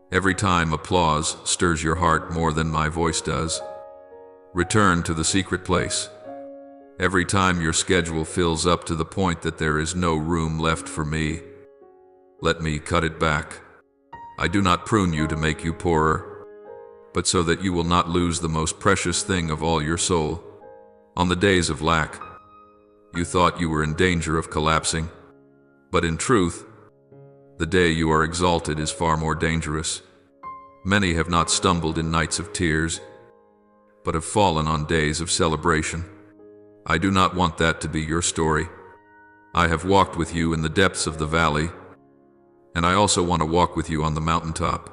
Every time applause stirs your heart more than my voice does, return to the secret place. Every time your schedule fills up to the point that there is no room left for me, let me cut it back. I do not prune you to make you poorer, but so that you will not lose the most precious thing of all your soul. On the days of lack, you thought you were in danger of collapsing, but in truth, the day you are exalted is far more dangerous. Many have not stumbled in nights of tears, but have fallen on days of celebration. I do not want that to be your story. I have walked with you in the depths of the valley, and I also want to walk with you on the mountaintop.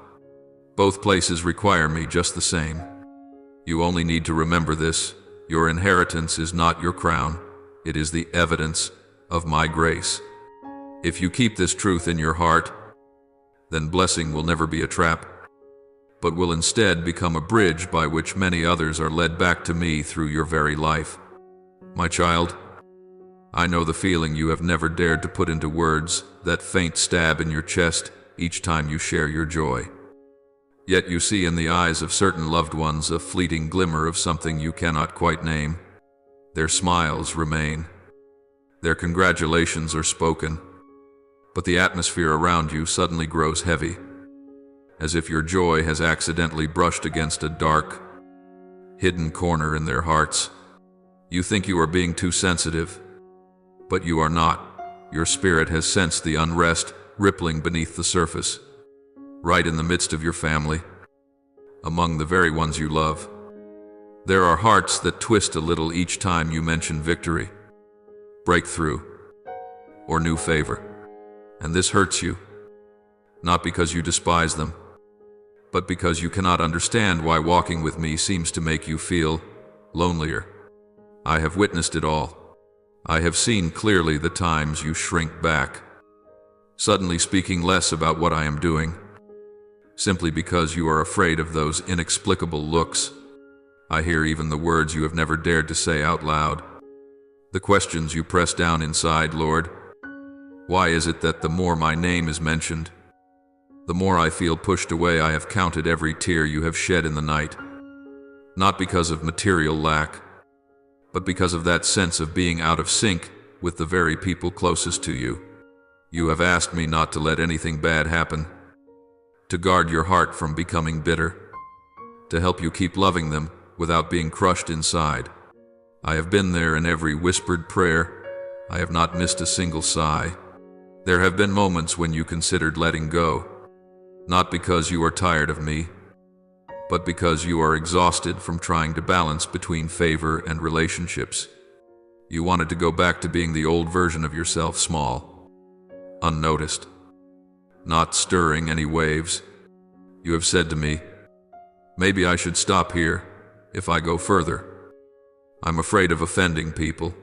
Both places require me just the same. You only need to remember this: your inheritance is not your crown, it is the evidence of my grace. If you keep this truth in your heart, then blessing will never be a trap, but will instead become a bridge by which many others are led back to me through your very life. My child, I know the feeling you have never dared to put into words, that faint stab in your chest each time you share your joy. Yet you see in the eyes of certain loved ones a fleeting glimmer of something you cannot quite name. Their smiles remain. Their congratulations are spoken, but the atmosphere around you suddenly grows heavy, as if your joy has accidentally brushed against a dark, hidden corner in their hearts. You think you are being too sensitive, but you are not. Your spirit has sensed the unrest rippling beneath the surface, right in the midst of your family, among the very ones you love. There are hearts that twist a little each time you mention victory, breakthrough, or new favor, and this hurts you, not because you despise them, but because you cannot understand why walking with me seems to make you feel lonelier. I have witnessed it all. I have seen clearly the times you shrink back, suddenly speaking less about what I am doing, simply because you are afraid of those inexplicable looks. I hear even the words you have never dared to say out loud, the questions you press down inside. Lord, why is it that the more my name is mentioned, the more I feel pushed away? I have counted every tear you have shed in the night, not because of material lack, but because of that sense of being out of sync with the very people closest to you. You have asked me not to let anything bad happen, to guard your heart from becoming bitter, to help you keep loving them without being crushed inside. I have been there in every whispered prayer. I have not missed a single sigh. There have been moments when you considered letting go, not because you are tired of me, but because you are exhausted from trying to balance between favor and relationships. You wanted to go back to being the old version of yourself, small, unnoticed, not stirring any waves. You have said to me, maybe I should stop here if I go further. I'm afraid of offending people,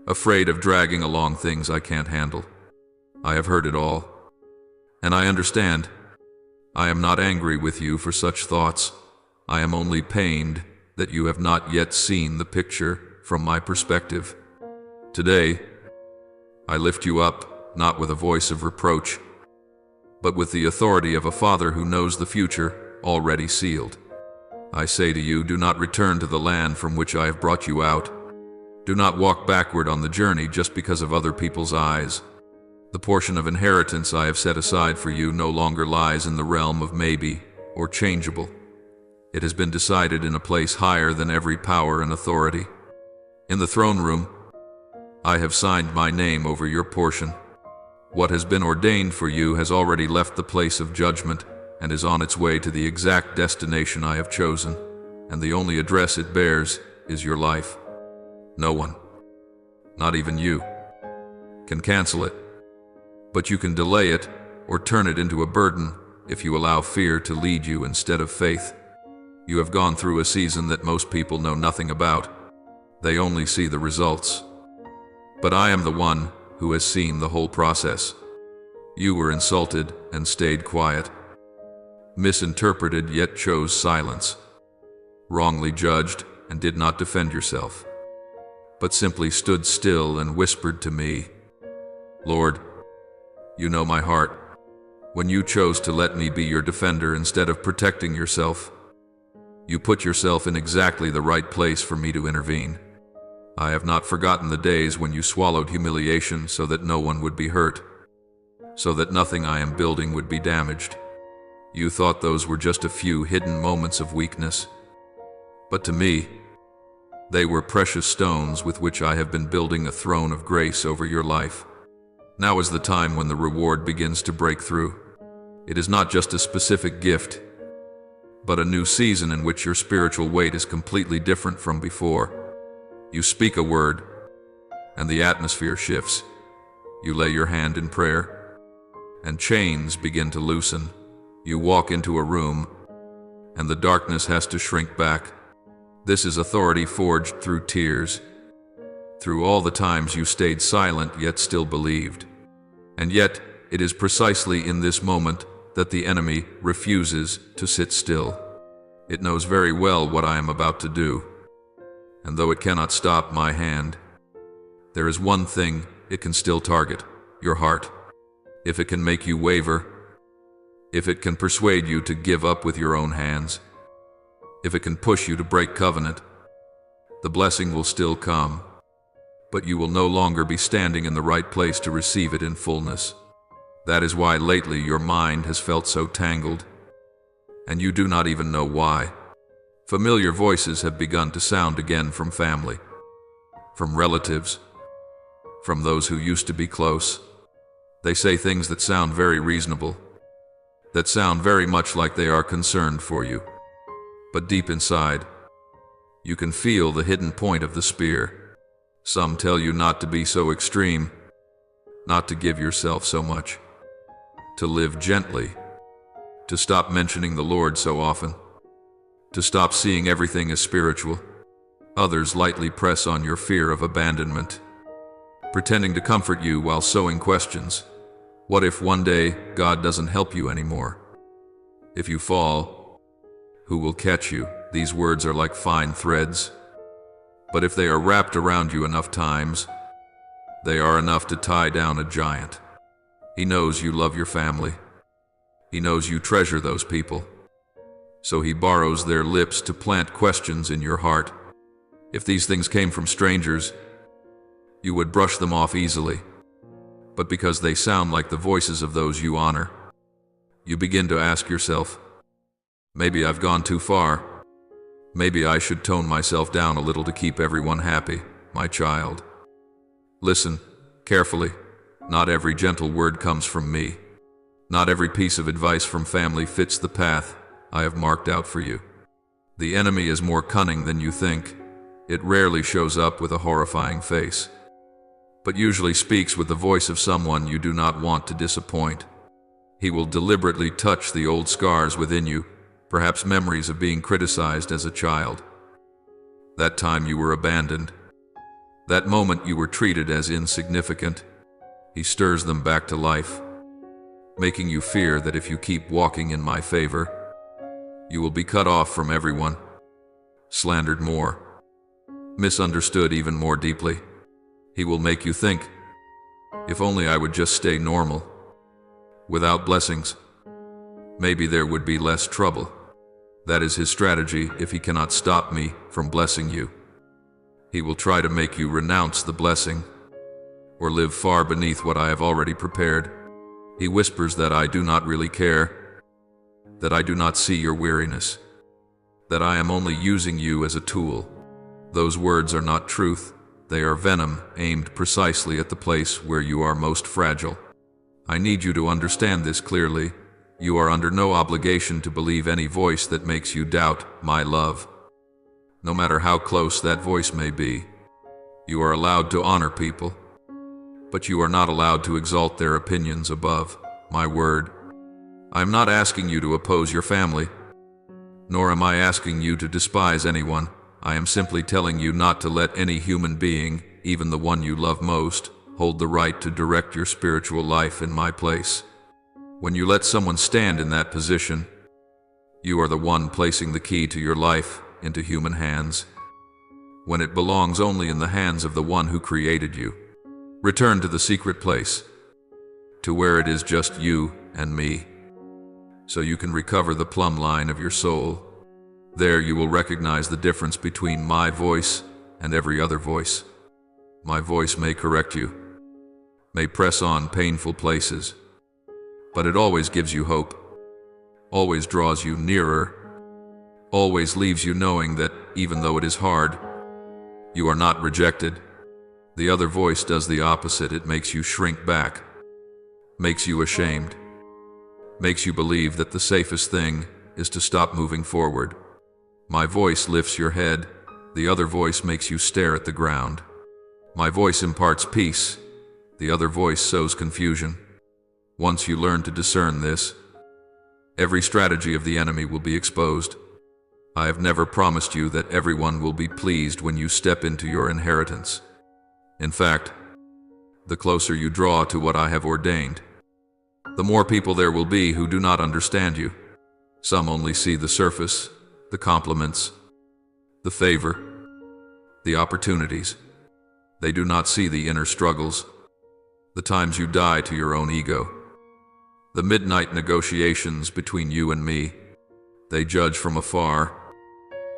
afraid of dragging along things I can't handle. I have heard it all, and I understand. I am not angry with you for such thoughts. I am only pained that you have not yet seen the picture from my perspective. Today, I lift you up, not with a voice of reproach, but with the authority of a father who knows the future already sealed. I say to you, do not return to the land from which I have brought you out. Do not walk backward on the journey just because of other people's eyes. The portion of inheritance I have set aside for you no longer lies in the realm of maybe or changeable. It has been decided in a place higher than every power and authority. In the throne room, I have signed my name over your portion. What has been ordained for you has already left the place of judgment and is on its way to the exact destination I have chosen, and the only address it bears is your life. No one, not even you, can cancel it, but you can delay it or turn it into a burden if you allow fear to lead you instead of faith. You have gone through a season that most people know nothing about. They only see the results. But I am the one who has seen the whole process. You were insulted and stayed quiet, misinterpreted yet chose silence, wrongly judged and did not defend yourself, but simply stood still and whispered to me, Lord, you know my heart. When you chose to let me be your defender instead of protecting yourself, you put yourself in exactly the right place for me to intervene. I have not forgotten the days when you swallowed humiliation so that no one would be hurt, so that nothing I am building would be damaged. You thought those were just a few hidden moments of weakness, but to me, they were precious stones with which I have been building a throne of grace over your life. Now is the time when the reward begins to break through. It is not just a specific gift, but a new season in which your spiritual weight is completely different from before. You speak a word, and the atmosphere shifts. You lay your hand in prayer, and chains begin to loosen. You walk into a room, and the darkness has to shrink back. This is authority forged through tears, through all the times you stayed silent yet still believed. And yet, it is precisely in this moment that the enemy refuses to sit still. It knows very well what I am about to do, and though it cannot stop my hand, there is one thing it can still target: your heart. If it can make you waver, if it can persuade you to give up with your own hands, if it can push you to break covenant, the blessing will still come, but you will no longer be standing in the right place to receive it in fullness. That is why lately your mind has felt so tangled, and you do not even know why. Familiar voices have begun to sound again from family, from relatives, from those who used to be close. They say things that sound very reasonable, that sound very much like they are concerned for you. But deep inside, you can feel the hidden point of the spear. Some tell you not to be so extreme, not to give yourself so much, to live gently, to stop mentioning the Lord so often, to stop seeing everything as spiritual. Others lightly press on your fear of abandonment, pretending to comfort you while sowing questions. What if one day God doesn't help you anymore? If you fall, who will catch you? These words are like fine threads, but if they are wrapped around you enough times, they are enough to tie down a giant. He knows you love your family. He knows you treasure those people. So he borrows their lips to plant questions in your heart. If these things came from strangers, you would brush them off easily. But because they sound like the voices of those you honor, you begin to ask yourself, maybe I've gone too far. Maybe I should tone myself down a little to keep everyone happy. My child, listen carefully. Not every gentle word comes from me. Not every piece of advice from family fits the path I have marked out for you. The enemy is more cunning than you think. It rarely shows up with a horrifying face, but usually speaks with the voice of someone you do not want to disappoint. He will deliberately touch the old scars within you, perhaps memories of being criticized as a child. That time you were abandoned. That moment you were treated as insignificant. He stirs them back to life, making you fear that if you keep walking in my favor, you will be cut off from everyone, slandered more, misunderstood even more deeply. He will make you think, if only I would just stay normal, without blessings, maybe there would be less trouble. That is his strategy if he cannot stop me from blessing you. He will try to make you renounce the blessing, or live far beneath what I have already prepared. He whispers that I do not really care, that I do not see your weariness, that I am only using you as a tool. Those words are not truth. They are venom aimed precisely at the place where you are most fragile. I need you to understand this clearly. You are under no obligation to believe any voice that makes you doubt my love, no matter how close that voice may be. You are allowed to honor people, but you are not allowed to exalt their opinions above my word. I am not asking you to oppose your family, nor am I asking you to despise anyone. I am simply telling you not to let any human being, even the one you love most, hold the right to direct your spiritual life in my place. When you let someone stand in that position, you are the one placing the key to your life into human hands, when it belongs only in the hands of the one who created you. Return to the secret place, to where it is just you and me, so you can recover the plumb line of your soul. There you will recognize the difference between my voice and every other voice. My voice may correct you, may press on painful places, but it always gives you hope, always draws you nearer, always leaves you knowing that, even though it is hard, you are not rejected. The other voice does the opposite. It makes you shrink back, makes you ashamed, makes you believe that the safest thing is to stop moving forward. My voice lifts your head. The other voice makes you stare at the ground. My voice imparts peace. The other voice sows confusion. Once you learn to discern this, every strategy of the enemy will be exposed. I have never promised you that everyone will be pleased when you step into your inheritance. In fact, the closer you draw to what I have ordained, the more people there will be who do not understand you. Some only see the surface, the compliments, the favor, the opportunities. They do not see the inner struggles, the times you die to your own ego, the midnight negotiations between you and me. They judge from afar,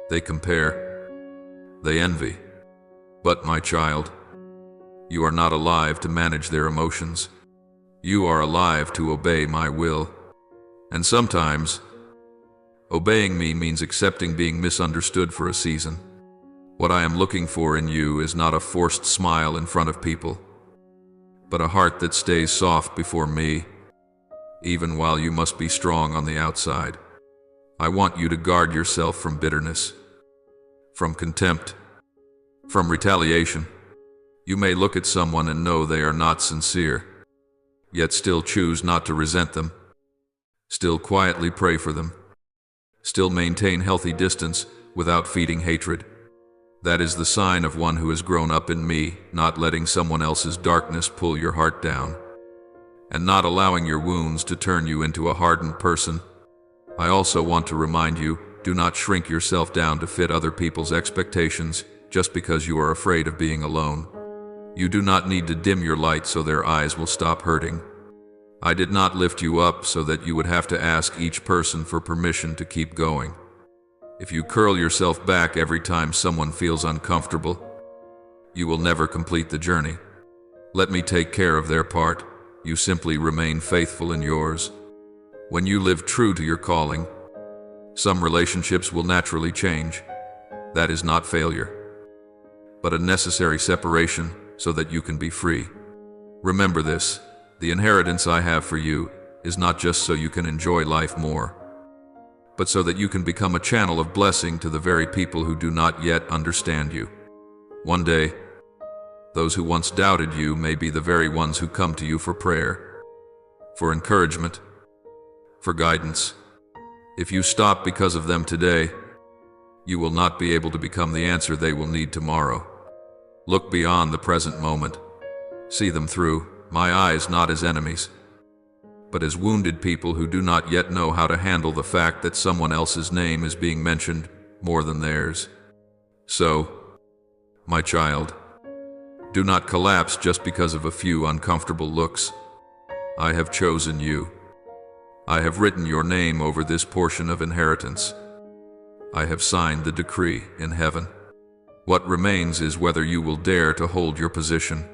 they compare, they envy. But my child, you are not alive to manage their emotions. You are alive to obey my will. And sometimes, obeying me means accepting being misunderstood for a season. What I am looking for in you is not a forced smile in front of people, but a heart that stays soft before me, even while you must be strong on the outside. I want you to guard yourself from bitterness, from contempt, from retaliation. You may look at someone and know they are not sincere, yet still choose not to resent them, still quietly pray for them, still maintain healthy distance without feeding hatred. That is the sign of one who has grown up in me, not letting someone else's darkness pull your heart down, and not allowing your wounds to turn you into a hardened person. I also want to remind you, do not shrink yourself down to fit other people's expectations just because you are afraid of being alone. You do not need to dim your light so their eyes will stop hurting. I did not lift you up so that you would have to ask each person for permission to keep going. If you curl yourself back every time someone feels uncomfortable, you will never complete the journey. Let me take care of their part. You simply remain faithful in yours. When you live true to your calling, some relationships will naturally change. That is not failure, but a necessary separation so that you can be free. Remember this, the inheritance I have for you is not just so you can enjoy life more. but so that you can become a channel of blessing to the very people who do not yet understand you. One day, those who once doubted you may be the very ones who come to you for prayer, for encouragement, for guidance. If you stop because of them today, you will not be able to become the answer they will need tomorrow. Look beyond the present moment. See them through my eyes not as enemies, but as wounded people who do not yet know how to handle the fact that someone else's name is being mentioned more than theirs. So, my child, do not collapse just because of a few uncomfortable looks. I have chosen you. I have written your name over this portion of inheritance. I have signed the decree in heaven. What remains is whether you will dare to hold your position.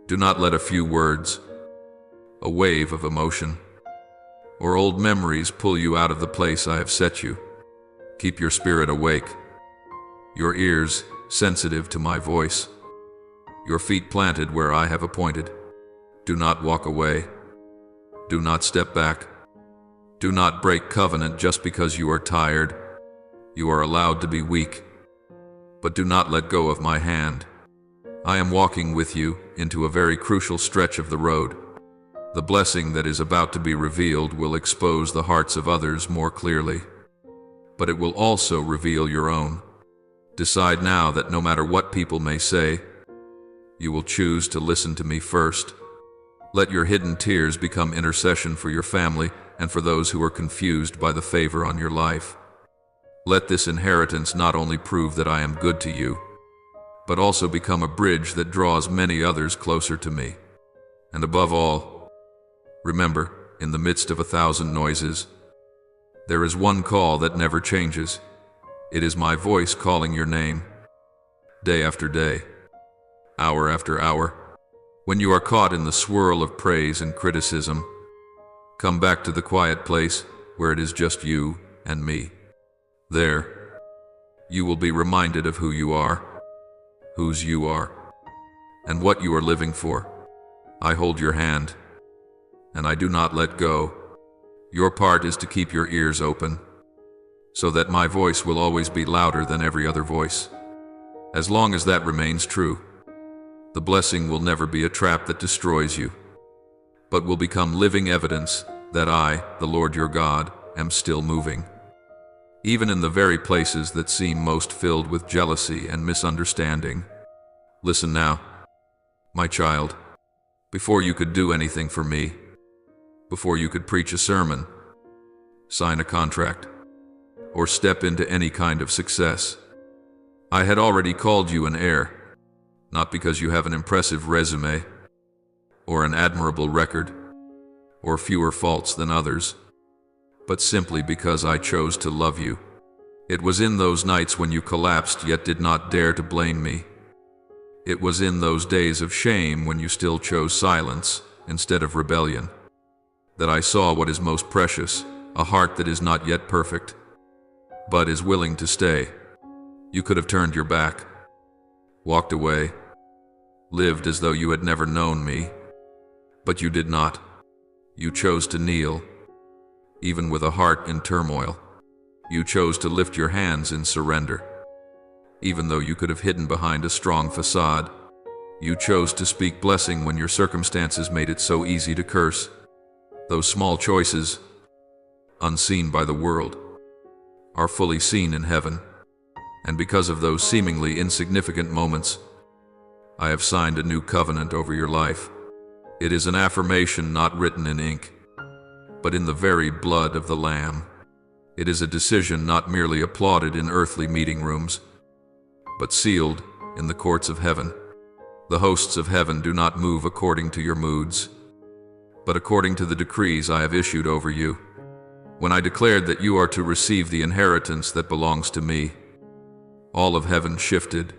Do not let a few words, a wave of emotion, or old memories pull you out of the place I have set you. Keep your spirit awake, your ears sensitive to my voice, your feet planted where I have appointed. Do not walk away. Do not step back. Do not break covenant just because you are tired. You are allowed to be weak, but do not let go of my hand. I am walking with you into a very crucial stretch of the road. The blessing that is about to be revealed will expose the hearts of others more clearly, but it will also reveal your own. Decide now that no matter what people may say, you will choose to listen to me first. Let your hidden tears become intercession for your family and for those who are confused by the favor on your life. Let this inheritance not only prove that I am good to you, but also become a bridge that draws many others closer to me. And above all, remember, in the midst of 1,000 noises, there is one call that never changes. It is my voice calling your name, day after day, hour after hour. When you are caught in the swirl of praise and criticism, come back to the quiet place where it is just you and me. There, you will be reminded of who you are, whose you are, and what you are living for. I hold your hand, and I do not let go. Your part is to keep your ears open, so that my voice will always be louder than every other voice. As long as that remains true, the blessing will never be a trap that destroys you, but will become living evidence that I, the Lord your God, am still moving. Even in the very places that seem most filled with jealousy and misunderstanding. Listen now, my child. Before you could do anything for me, before you could preach a sermon, sign a contract, or step into any kind of success, I had already called you an heir, not because you have an impressive resume, or an admirable record, or fewer faults than others, but simply because I chose to love you. It was in those nights when you collapsed yet did not dare to blame me. It was in those days of shame when you still chose silence instead of rebellion that I saw what is most precious, a heart that is not yet perfect, but is willing to stay. You could have turned your back, walked away, lived as though you had never known me, but you did not. You chose to kneel, even with a heart in turmoil. You chose to lift your hands in surrender, even though you could have hidden behind a strong facade. You chose to speak blessing when your circumstances made it so easy to curse. Those small choices, unseen by the world, are fully seen in heaven, and because of those seemingly insignificant moments, I have signed a new covenant over your life. It is an affirmation not written in ink, but in the very blood of the Lamb. It is a decision not merely applauded in earthly meeting rooms, but sealed in the courts of heaven. The hosts of heaven do not move according to your moods, but according to the decrees I have issued over you. When I declared that you are to receive the inheritance that belongs to me, all of heaven shifted.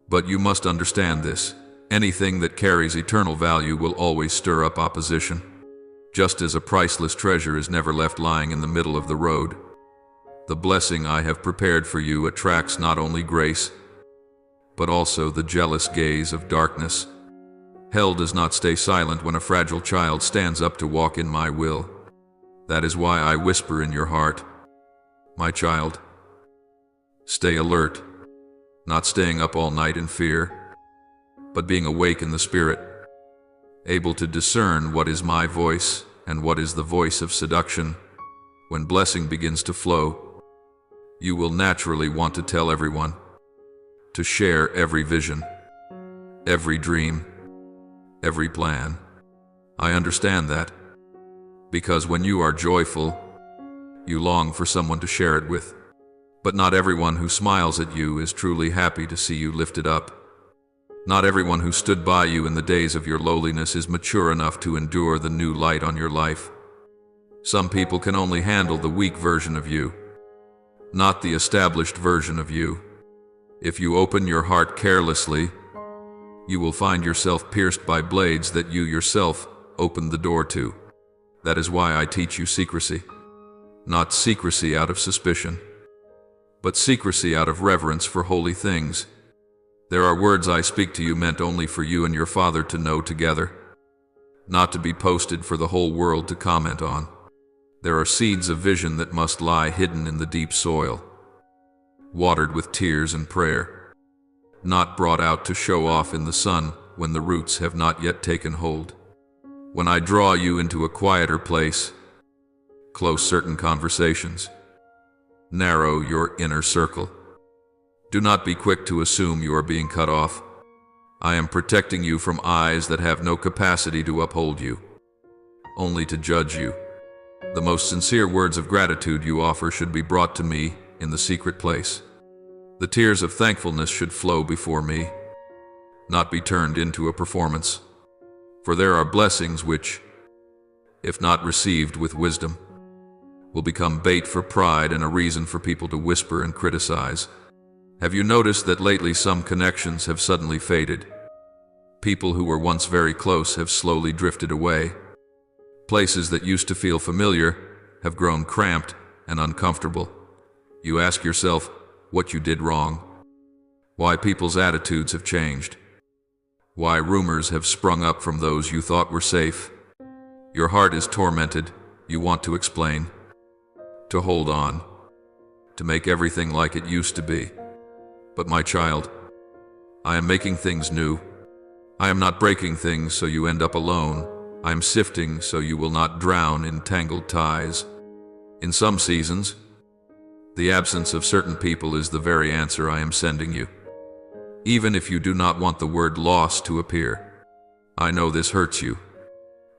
But you must understand this. Anything that carries eternal value will always stir up opposition, just as a priceless treasure is never left lying in the middle of the road. The blessing I have prepared for you attracts not only grace, but also the jealous gaze of darkness. Hell does not stay silent when a fragile child stands up to walk in my will. That is why I whisper in your heart, My child, stay alert, not staying up all night in fear, but being awake in the Spirit, able to discern what is my voice and what is the voice of seduction. When blessing begins to flow, you will naturally want to tell everyone, to share every vision, every dream, every plan. I understand that, because when you are joyful, you long for someone to share it with. But not everyone who smiles at you is truly happy to see you lifted up. Not everyone who stood by you in the days of your lowliness is mature enough to endure the new light on your life. Some people can only handle the weak version of you, not the established version of you. If you open your heart carelessly, you will find yourself pierced by blades that you yourself opened the door to. That is why I teach you secrecy. Not secrecy out of suspicion, but secrecy out of reverence for holy things. There are words I speak to you meant only for you and your Father to know together, not to be posted for the whole world to comment on. There are seeds of vision that must lie hidden in the deep soil, watered with tears and prayer, not brought out to show off in the sun when the roots have not yet taken hold. When I draw you into a quieter place, close certain conversations, narrow your inner circle. Do not be quick to assume you are being cut off. I am protecting you from eyes that have no capacity to uphold you, only to judge you. The most sincere words of gratitude you offer should be brought to me in the secret place. The tears of thankfulness should flow before me, not be turned into a performance. For there are blessings which, if not received with wisdom, will become bait for pride and a reason for people to whisper and criticize. Have you noticed that lately some connections have suddenly faded? People who were once very close have slowly drifted away. Places that used to feel familiar have grown cramped and uncomfortable. You ask yourself what you did wrong, why people's attitudes have changed, why rumors have sprung up from those you thought were safe. Your heart is tormented. You want to explain, to hold on, to make everything like it used to be. But my child, I am making things new. I am not breaking things so you end up alone. I am sifting so you will not drown in tangled ties. In some seasons, the absence of certain people is the very answer I am sending you. Even if you do not want the word loss to appear. I know this hurts you.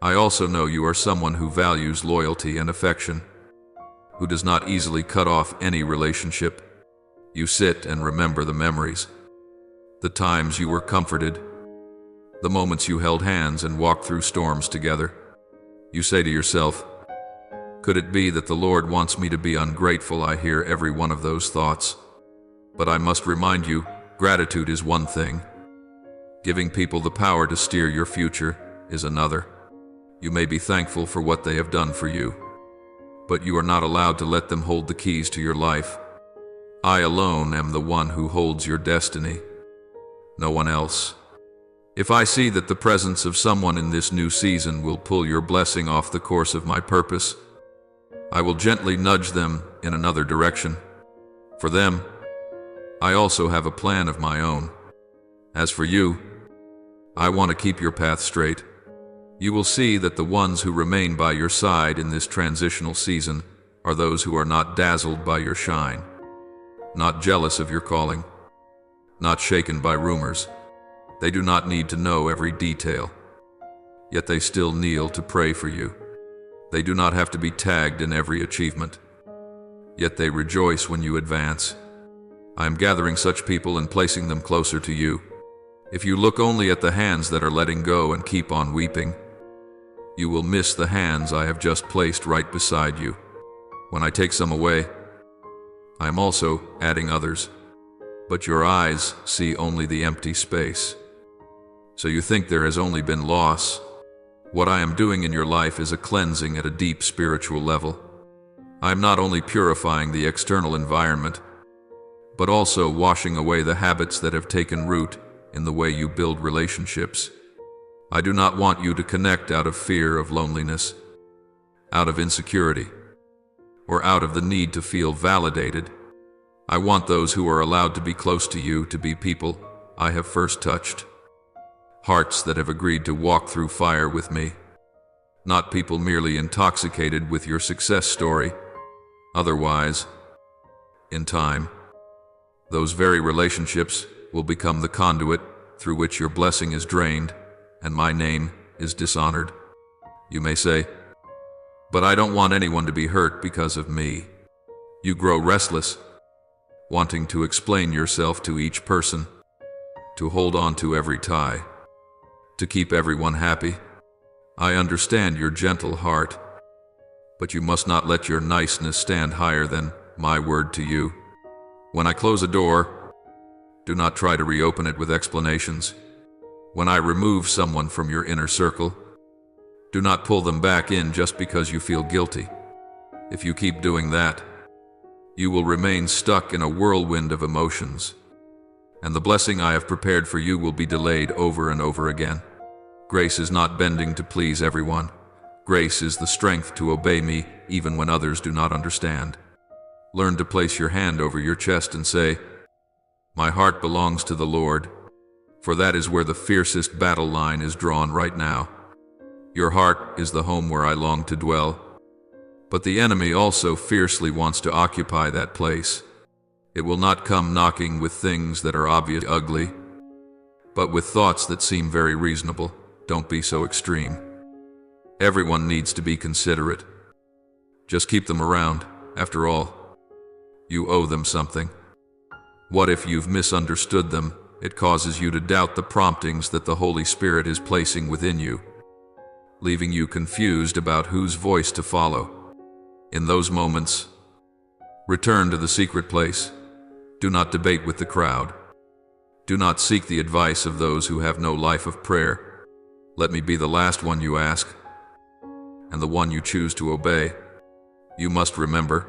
I also know you are someone who values loyalty and affection, who does not easily cut off any relationship. You sit and remember the memories, the times you were comforted, the moments you held hands and walked through storms together. You say to yourself, could it be that the Lord wants me to be ungrateful? I hear every one of those thoughts. But I must remind you, gratitude is one thing. Giving people the power to steer your future is another. You may be thankful for what they have done for you, but you are not allowed to let them hold the keys to your life. I alone am the one who holds your destiny, no one else. If I see that the presence of someone in this new season will pull your blessing off the course of my purpose, I will gently nudge them in another direction. For them, I also have a plan of my own. As for you, I want to keep your path straight. You will see that the ones who remain by your side in this transitional season are those who are not dazzled by your shine, not jealous of your calling, not shaken by rumors. They do not need to know every detail, yet they still kneel to pray for you. They do not have to be tagged in every achievement, yet they rejoice when you advance. I am gathering such people and placing them closer to you. If you look only at the hands that are letting go and keep on weeping, you will miss the hands I have just placed right beside you. When I take some away, I am also adding others, but your eyes see only the empty space. So you think there has only been loss. What I am doing in your life is a cleansing at a deep spiritual level. I am not only purifying the external environment, but also washing away the habits that have taken root in the way you build relationships. I do not want you to connect out of fear of loneliness, out of insecurity, or out of the need to feel validated. I want those who are allowed to be close to you to be people I have first touched. Hearts that have agreed to walk through fire with me. Not people merely intoxicated with your success story. Otherwise, in time, those very relationships will become the conduit through which your blessing is drained and my name is dishonored. You may say, "But I don't want anyone to be hurt because of me." You grow restless, wanting to explain yourself to each person, to hold on to every tie, to keep everyone happy. I understand your gentle heart, but you must not let your niceness stand higher than my word to you. When I close a door, do not try to reopen it with explanations. When I remove someone from your inner circle, do not pull them back in just because you feel guilty. If you keep doing that, you will remain stuck in a whirlwind of emotions, and the blessing I have prepared for you will be delayed over and over again. Grace is not bending to please everyone. Grace is the strength to obey me even when others do not understand. Learn to place your hand over your chest and say, "My heart belongs to the Lord," for that is where the fiercest battle line is drawn right now. Your heart is the home where I long to dwell, but the enemy also fiercely wants to occupy that place. It will not come knocking with things that are obviously ugly, but with thoughts that seem very reasonable. Don't be so extreme. Everyone needs to be considerate. Just keep them around. After all, you owe them something. What if you've misunderstood them? It causes you to doubt the promptings that the Holy Spirit is placing within you, leaving you confused about whose voice to follow. In those moments, return to the secret place. Do not debate with the crowd. Do not seek the advice of those who have no life of prayer. Let me be the last one you ask, and the one you choose to obey. You must remember,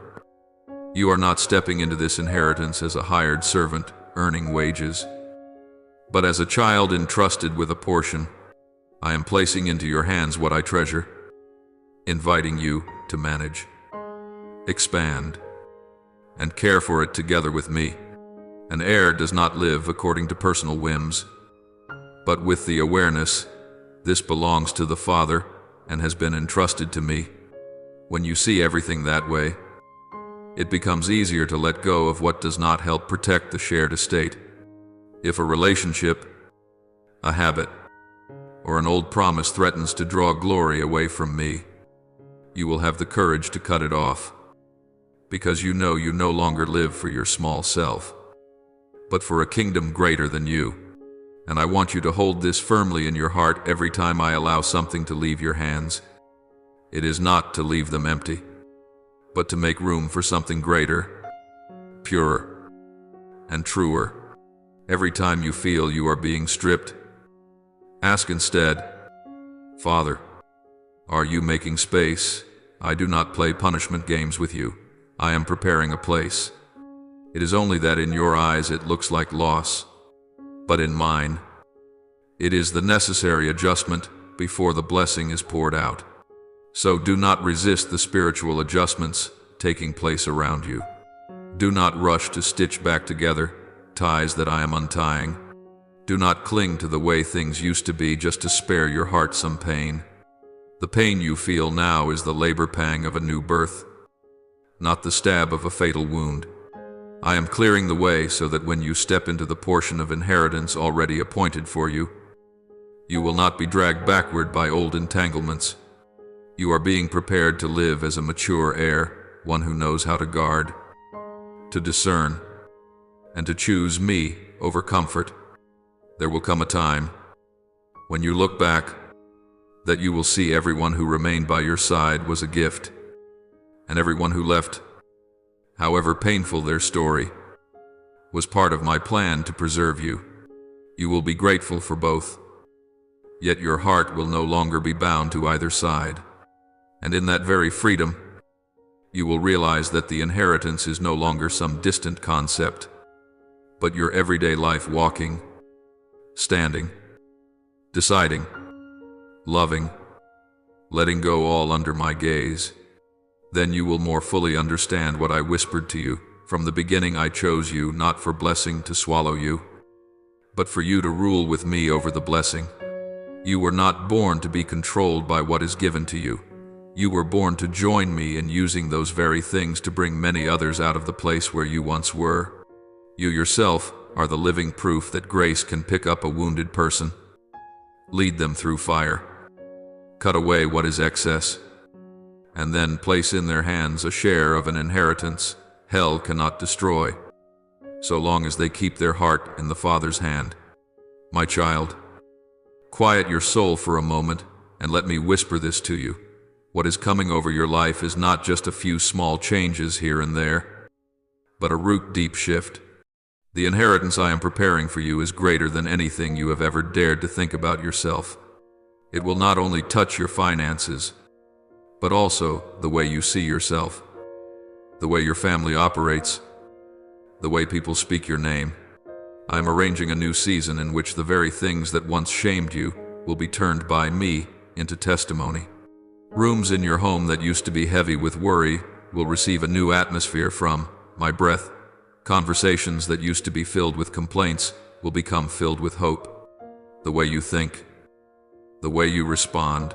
you are not stepping into this inheritance as a hired servant earning wages, but as a child entrusted with a portion. I am placing into your hands what I treasure, inviting you to manage, expand, and care for it together with me. An heir does not live according to personal whims, but with the awareness, this belongs to the Father and has been entrusted to me. When you see everything that way, it becomes easier to let go of what does not help protect the shared estate. If a relationship, a habit, or an old promise threatens to draw glory away from me, you will have the courage to cut it off, because you know you no longer live for your small self, but for a kingdom greater than you. And I want you to hold this firmly in your heart every time I allow something to leave your hands. It is not to leave them empty, but to make room for something greater, purer, and truer. Every time you feel you are being stripped, ask instead, "Father, are you making space? I do not play punishment games with you. I am preparing a place. It is only that in your eyes it looks like loss, but in mine, it is the necessary adjustment before the blessing is poured out. So do not resist the spiritual adjustments taking place around you. Do not rush to stitch back together ties that I am untying. Do not cling to the way things used to be just to spare your heart some pain. The pain you feel now is the labor pang of a new birth, not the stab of a fatal wound. I am clearing the way so that when you step into the portion of inheritance already appointed for you, you will not be dragged backward by old entanglements. You are being prepared to live as a mature heir, one who knows how to guard, to discern, and to choose me over comfort. There will come a time when you look back that you will see everyone who remained by your side was a gift, and everyone who left, however painful their story, was part of my plan to preserve you. You will be grateful for both, yet your heart will no longer be bound to either side. And in that very freedom, you will realize that the inheritance is no longer some distant concept, but your everyday life walking, standing, deciding, loving, letting go all under my gaze. Then you will more fully understand what I whispered to you. From the beginning I chose you not for blessing to swallow you, but for you to rule with me over the blessing. You were not born to be controlled by what is given to you. You were born to join me in using those very things to bring many others out of the place where you once were. You yourself are the living proof that grace can pick up a wounded person, lead them through fire, cut away what is excess, and then place in their hands a share of an inheritance hell cannot destroy, so long as they keep their heart in the Father's hand. My child, quiet your soul for a moment and let me whisper this to you. What is coming over your life is not just a few small changes here and there, but a root-deep shift. The inheritance I am preparing for you is greater than anything you have ever dared to think about yourself. It will not only touch your finances, but also the way you see yourself, the way your family operates, the way people speak your name. I am arranging a new season in which the very things that once shamed you will be turned by me into testimony. Rooms in your home that used to be heavy with worry will receive a new atmosphere from my breath. Conversations that used to be filled with complaints will become filled with hope. The way you think, the way you respond,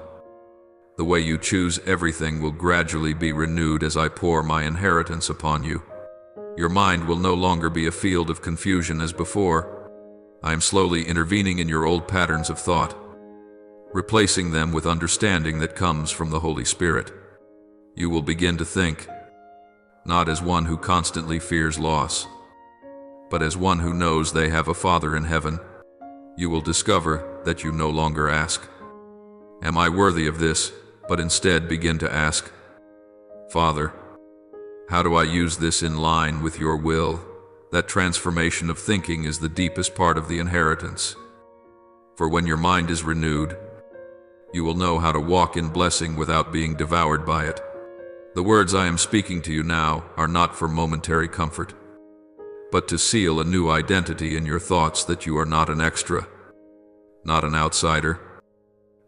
the way you choose everything will gradually be renewed as I pour my inheritance upon you. Your mind will no longer be a field of confusion as before. I am slowly intervening in your old patterns of thought, replacing them with understanding that comes from the Holy Spirit. You will begin to think, not as one who constantly fears loss, but as one who knows they have a Father in heaven. You will discover that you no longer ask, "Am I worthy of this?" but instead begin to ask, "Father, how do I use this in line with your will?" That transformation of thinking is the deepest part of the inheritance. For when your mind is renewed, you will know how to walk in blessing without being devoured by it. The words I am speaking to you now are not for momentary comfort, but to seal a new identity in your thoughts that you are not an extra, not an outsider,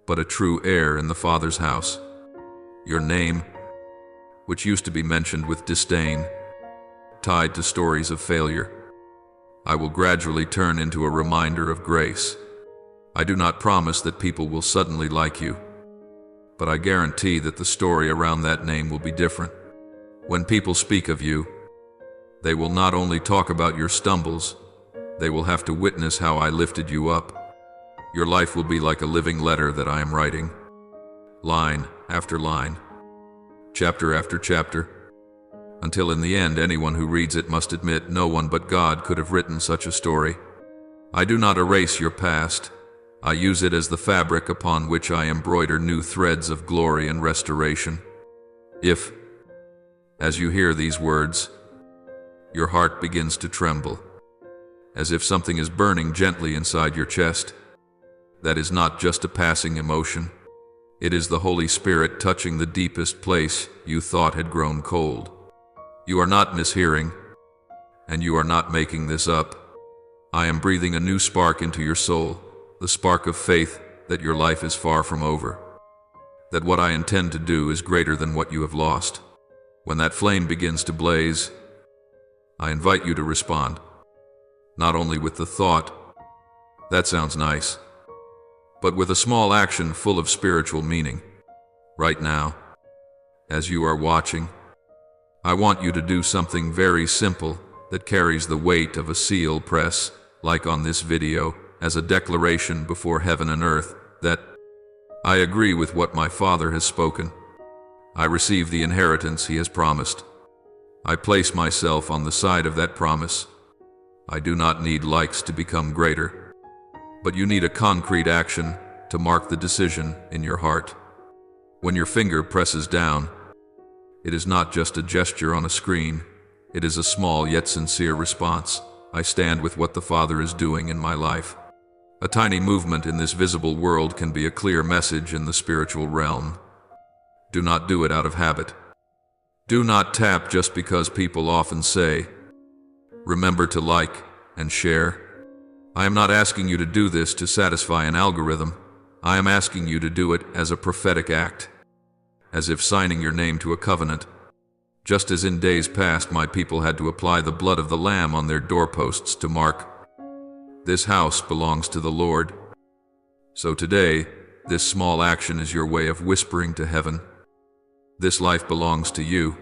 but a true heir in the Father's house. Your name, which used to be mentioned with disdain, tied to stories of failure, I will gradually turn into a reminder of grace. I do not promise that people will suddenly like you, but I guarantee that the story around that name will be different. When people speak of you, they will not only talk about your stumbles, they will have to witness how I lifted you up. Your life will be like a living letter that I am writing, line after line, chapter after chapter, until in the end anyone who reads it must admit no one but God could have written such a story. I do not erase your past. I use it as the fabric upon which I embroider new threads of glory and restoration. If, as you hear these words, your heart begins to tremble, as if something is burning gently inside your chest, that is not just a passing emotion. It is the Holy Spirit touching the deepest place you thought had grown cold. You are not mishearing, and you are not making this up. I am breathing a new spark into your soul, the spark of faith that your life is far from over, that what I intend to do is greater than what you have lost. When that flame begins to blaze, I invite you to respond, not only with the thought, "That sounds nice," but with a small action full of spiritual meaning. Right now, as you are watching, I want you to do something very simple that carries the weight of a seal press, like on this video, as a declaration before heaven and earth that I agree with what my Father has spoken. I receive the inheritance He has promised. I place myself on the side of that promise. I do not need likes to become greater, but you need a concrete action to mark the decision in your heart. When your finger presses down, it is not just a gesture on a screen. It is a small yet sincere response. I stand with what the Father is doing in my life. A tiny movement in this visible world can be a clear message in the spiritual realm. Do not do it out of habit. Do not tap just because people often say. Remember to like and share. I am not asking you to do this to satisfy an algorithm. I am asking you to do it as a prophetic act, as if signing your name to a covenant. Just as in days past my people had to apply the blood of the Lamb on their doorposts to mark, "This house belongs to the Lord," so today, this small action is your way of whispering to heaven, "This life belongs to you.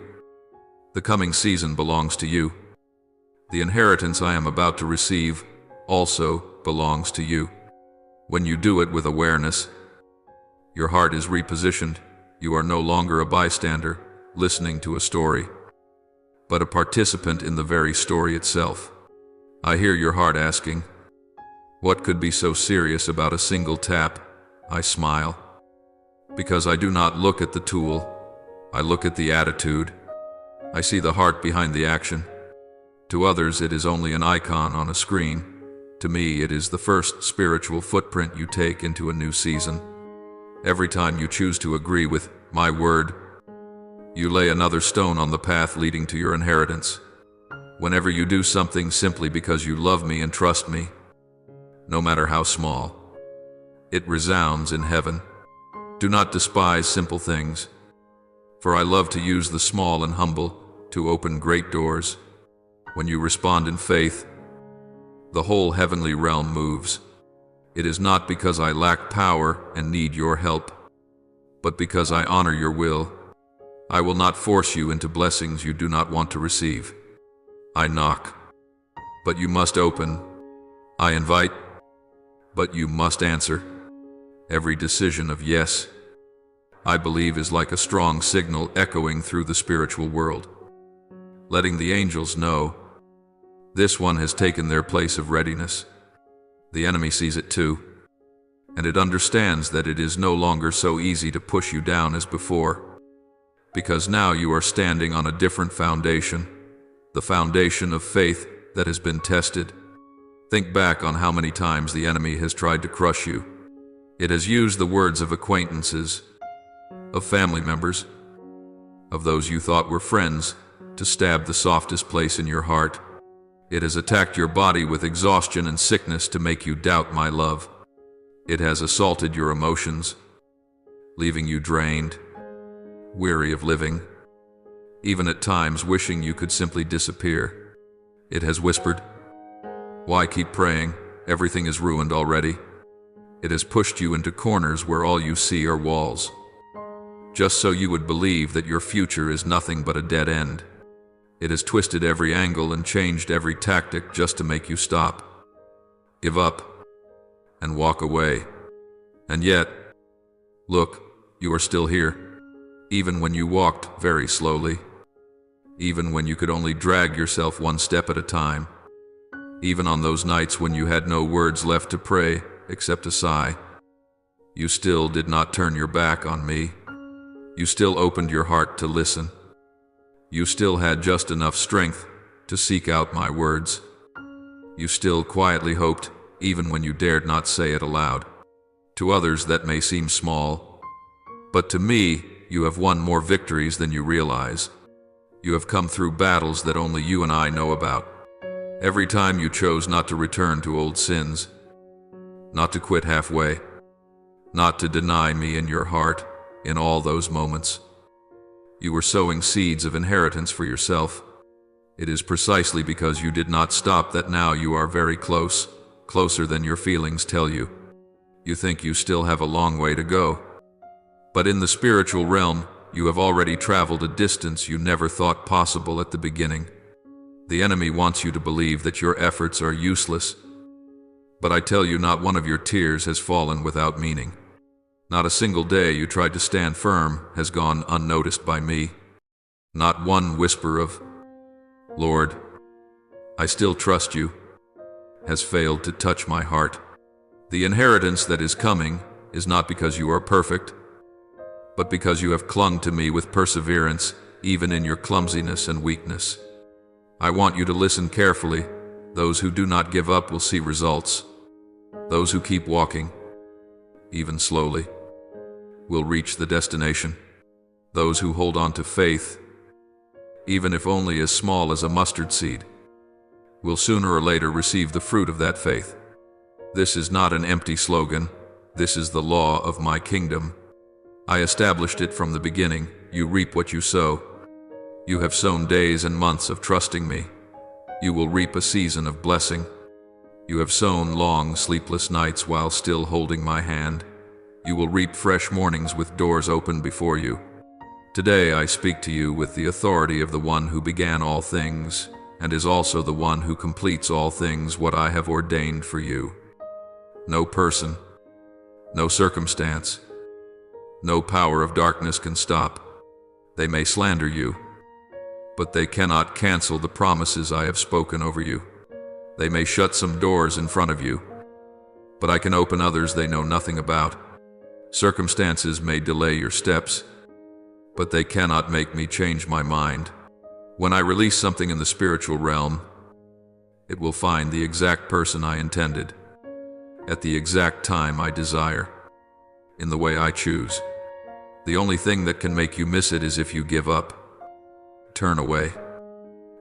The coming season belongs to you. The inheritance I am about to receive also belongs to you." When you do it with awareness, your heart is repositioned. You are no longer a bystander, listening to a story, but a participant in the very story itself. I hear your heart asking, "What could be so serious about a single tap?" I smile, because I do not look at the tool, I look at the attitude. I see the heart behind the action. To others it is only an icon on a screen. To me it is the first spiritual footprint you take into a new season. Every time you choose to agree with my word, you lay another stone on the path leading to your inheritance. Whenever you do something simply because you love me and trust me, no matter how small, it resounds in heaven. Do not despise simple things, for I love to use the small and humble to open great doors. When you respond in faith, the whole heavenly realm moves. It is not because I lack power and need your help, but because I honor your will. I will not force you into blessings you do not want to receive. I knock, but you must open. I invite, but you must answer. Every decision of yes, I believe, is like a strong signal echoing through the spiritual world, letting the angels know this one has taken their place of readiness. The enemy sees it too, and it understands that it is no longer so easy to push you down as before, because now you are standing on a different foundation, the foundation of faith that has been tested. Think back on how many times the enemy has tried to crush you. It has used the words of acquaintances, of family members, of those you thought were friends, to stab the softest place in your heart. It has attacked your body with exhaustion and sickness to make you doubt my love. It has assaulted your emotions, leaving you drained, weary of living, even at times wishing you could simply disappear. It has whispered, "Why keep praying? Everything is ruined already." It has pushed you into corners where all you see are walls, just so you would believe that your future is nothing but a dead end. It has twisted every angle and changed every tactic just to make you stop, give up, and walk away. And yet, look, you are still here, even when you walked very slowly, even when you could only drag yourself one step at a time, even on those nights when you had no words left to pray except a sigh. You still did not turn your back on me. You still opened your heart to listen. You still had just enough strength to seek out my words. You still quietly hoped, even when you dared not say it aloud. To others that may seem small, but to me, you have won more victories than you realize. You have come through battles that only you and I know about. Every time you chose not to return to old sins, not to quit halfway, not to deny me in your heart, in all those moments, you were sowing seeds of inheritance for yourself. It is precisely because you did not stop that now you are very close, closer than your feelings tell you. You think you still have a long way to go. But in the spiritual realm, you have already traveled a distance you never thought possible at the beginning. The enemy wants you to believe that your efforts are useless. But I tell you, not one of your tears has fallen without meaning. Not a single day you tried to stand firm has gone unnoticed by me. Not one whisper of, "Lord, I still trust you," has failed to touch my heart. The inheritance that is coming is not because you are perfect, but because you have clung to me with perseverance, even in your clumsiness and weakness. I want you to listen carefully. Those who do not give up will see results. Those who keep walking, even slowly, will reach the destination. Those who hold on to faith, even if only as small as a mustard seed, will sooner or later receive the fruit of that faith. This is not an empty slogan. This is the law of my kingdom. I established it from the beginning. You reap what you sow. You have sown days and months of trusting me. You will reap a season of blessing. You have sown long, sleepless nights while still holding my hand. You will reap fresh mornings with doors open before you. Today I speak to you with the authority of the one who began all things, and is also the one who completes all things what I have ordained for you. No person, no circumstance, no power of darkness can stop. They may slander you, but they cannot cancel the promises I have spoken over you. They may shut some doors in front of you, but I can open others they know nothing about. Circumstances may delay your steps, but they cannot make me change my mind. When I release something in the spiritual realm, it will find the exact person I intended, at the exact time I desire, in the way I choose. The only thing that can make you miss it is if you give up, turn away,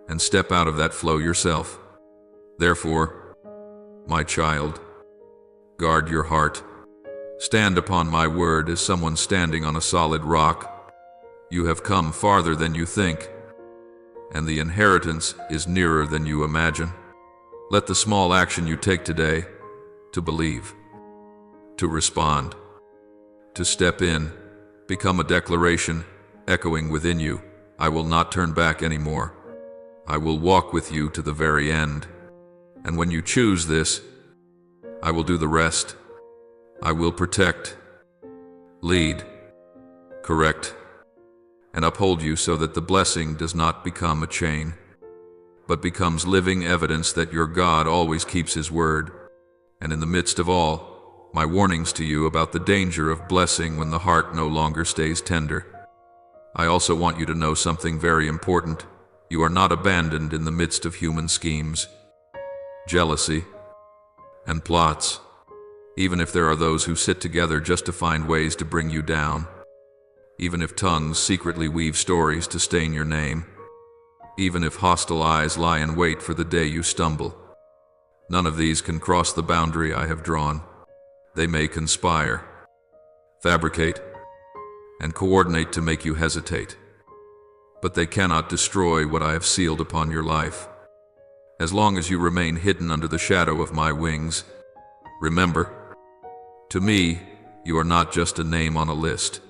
and step out of that flow yourself. Therefore, my child, guard your heart. Stand upon my word as someone standing on a solid rock. You have come farther than you think, and the inheritance is nearer than you imagine. Let the small action you take today, to believe, to respond, to step in, become a declaration echoing within you. I will not turn back anymore. I will walk with you to the very end. And when you choose this, I will do the rest. I will protect, lead, correct, and uphold you so that the blessing does not become a chain, but becomes living evidence that your God always keeps His word. And in the midst of all, my warnings to you about the danger of blessing when the heart no longer stays tender. I also want you to know something very important. You are not abandoned in the midst of human schemes, jealousy, and plots, even if there are those who sit together just to find ways to bring you down, even if tongues secretly weave stories to stain your name, even if hostile eyes lie in wait for the day you stumble. None of these can cross the boundary I have drawn. They may conspire, fabricate, and coordinate to make you hesitate, but they cannot destroy what I have sealed upon your life. As long as you remain hidden under the shadow of my wings, remember, to me, you are not just a name on a list.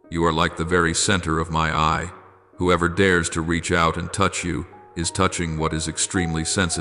You are like the very center of my eye. Whoever dares to reach out and touch you is touching what is extremely sensitive.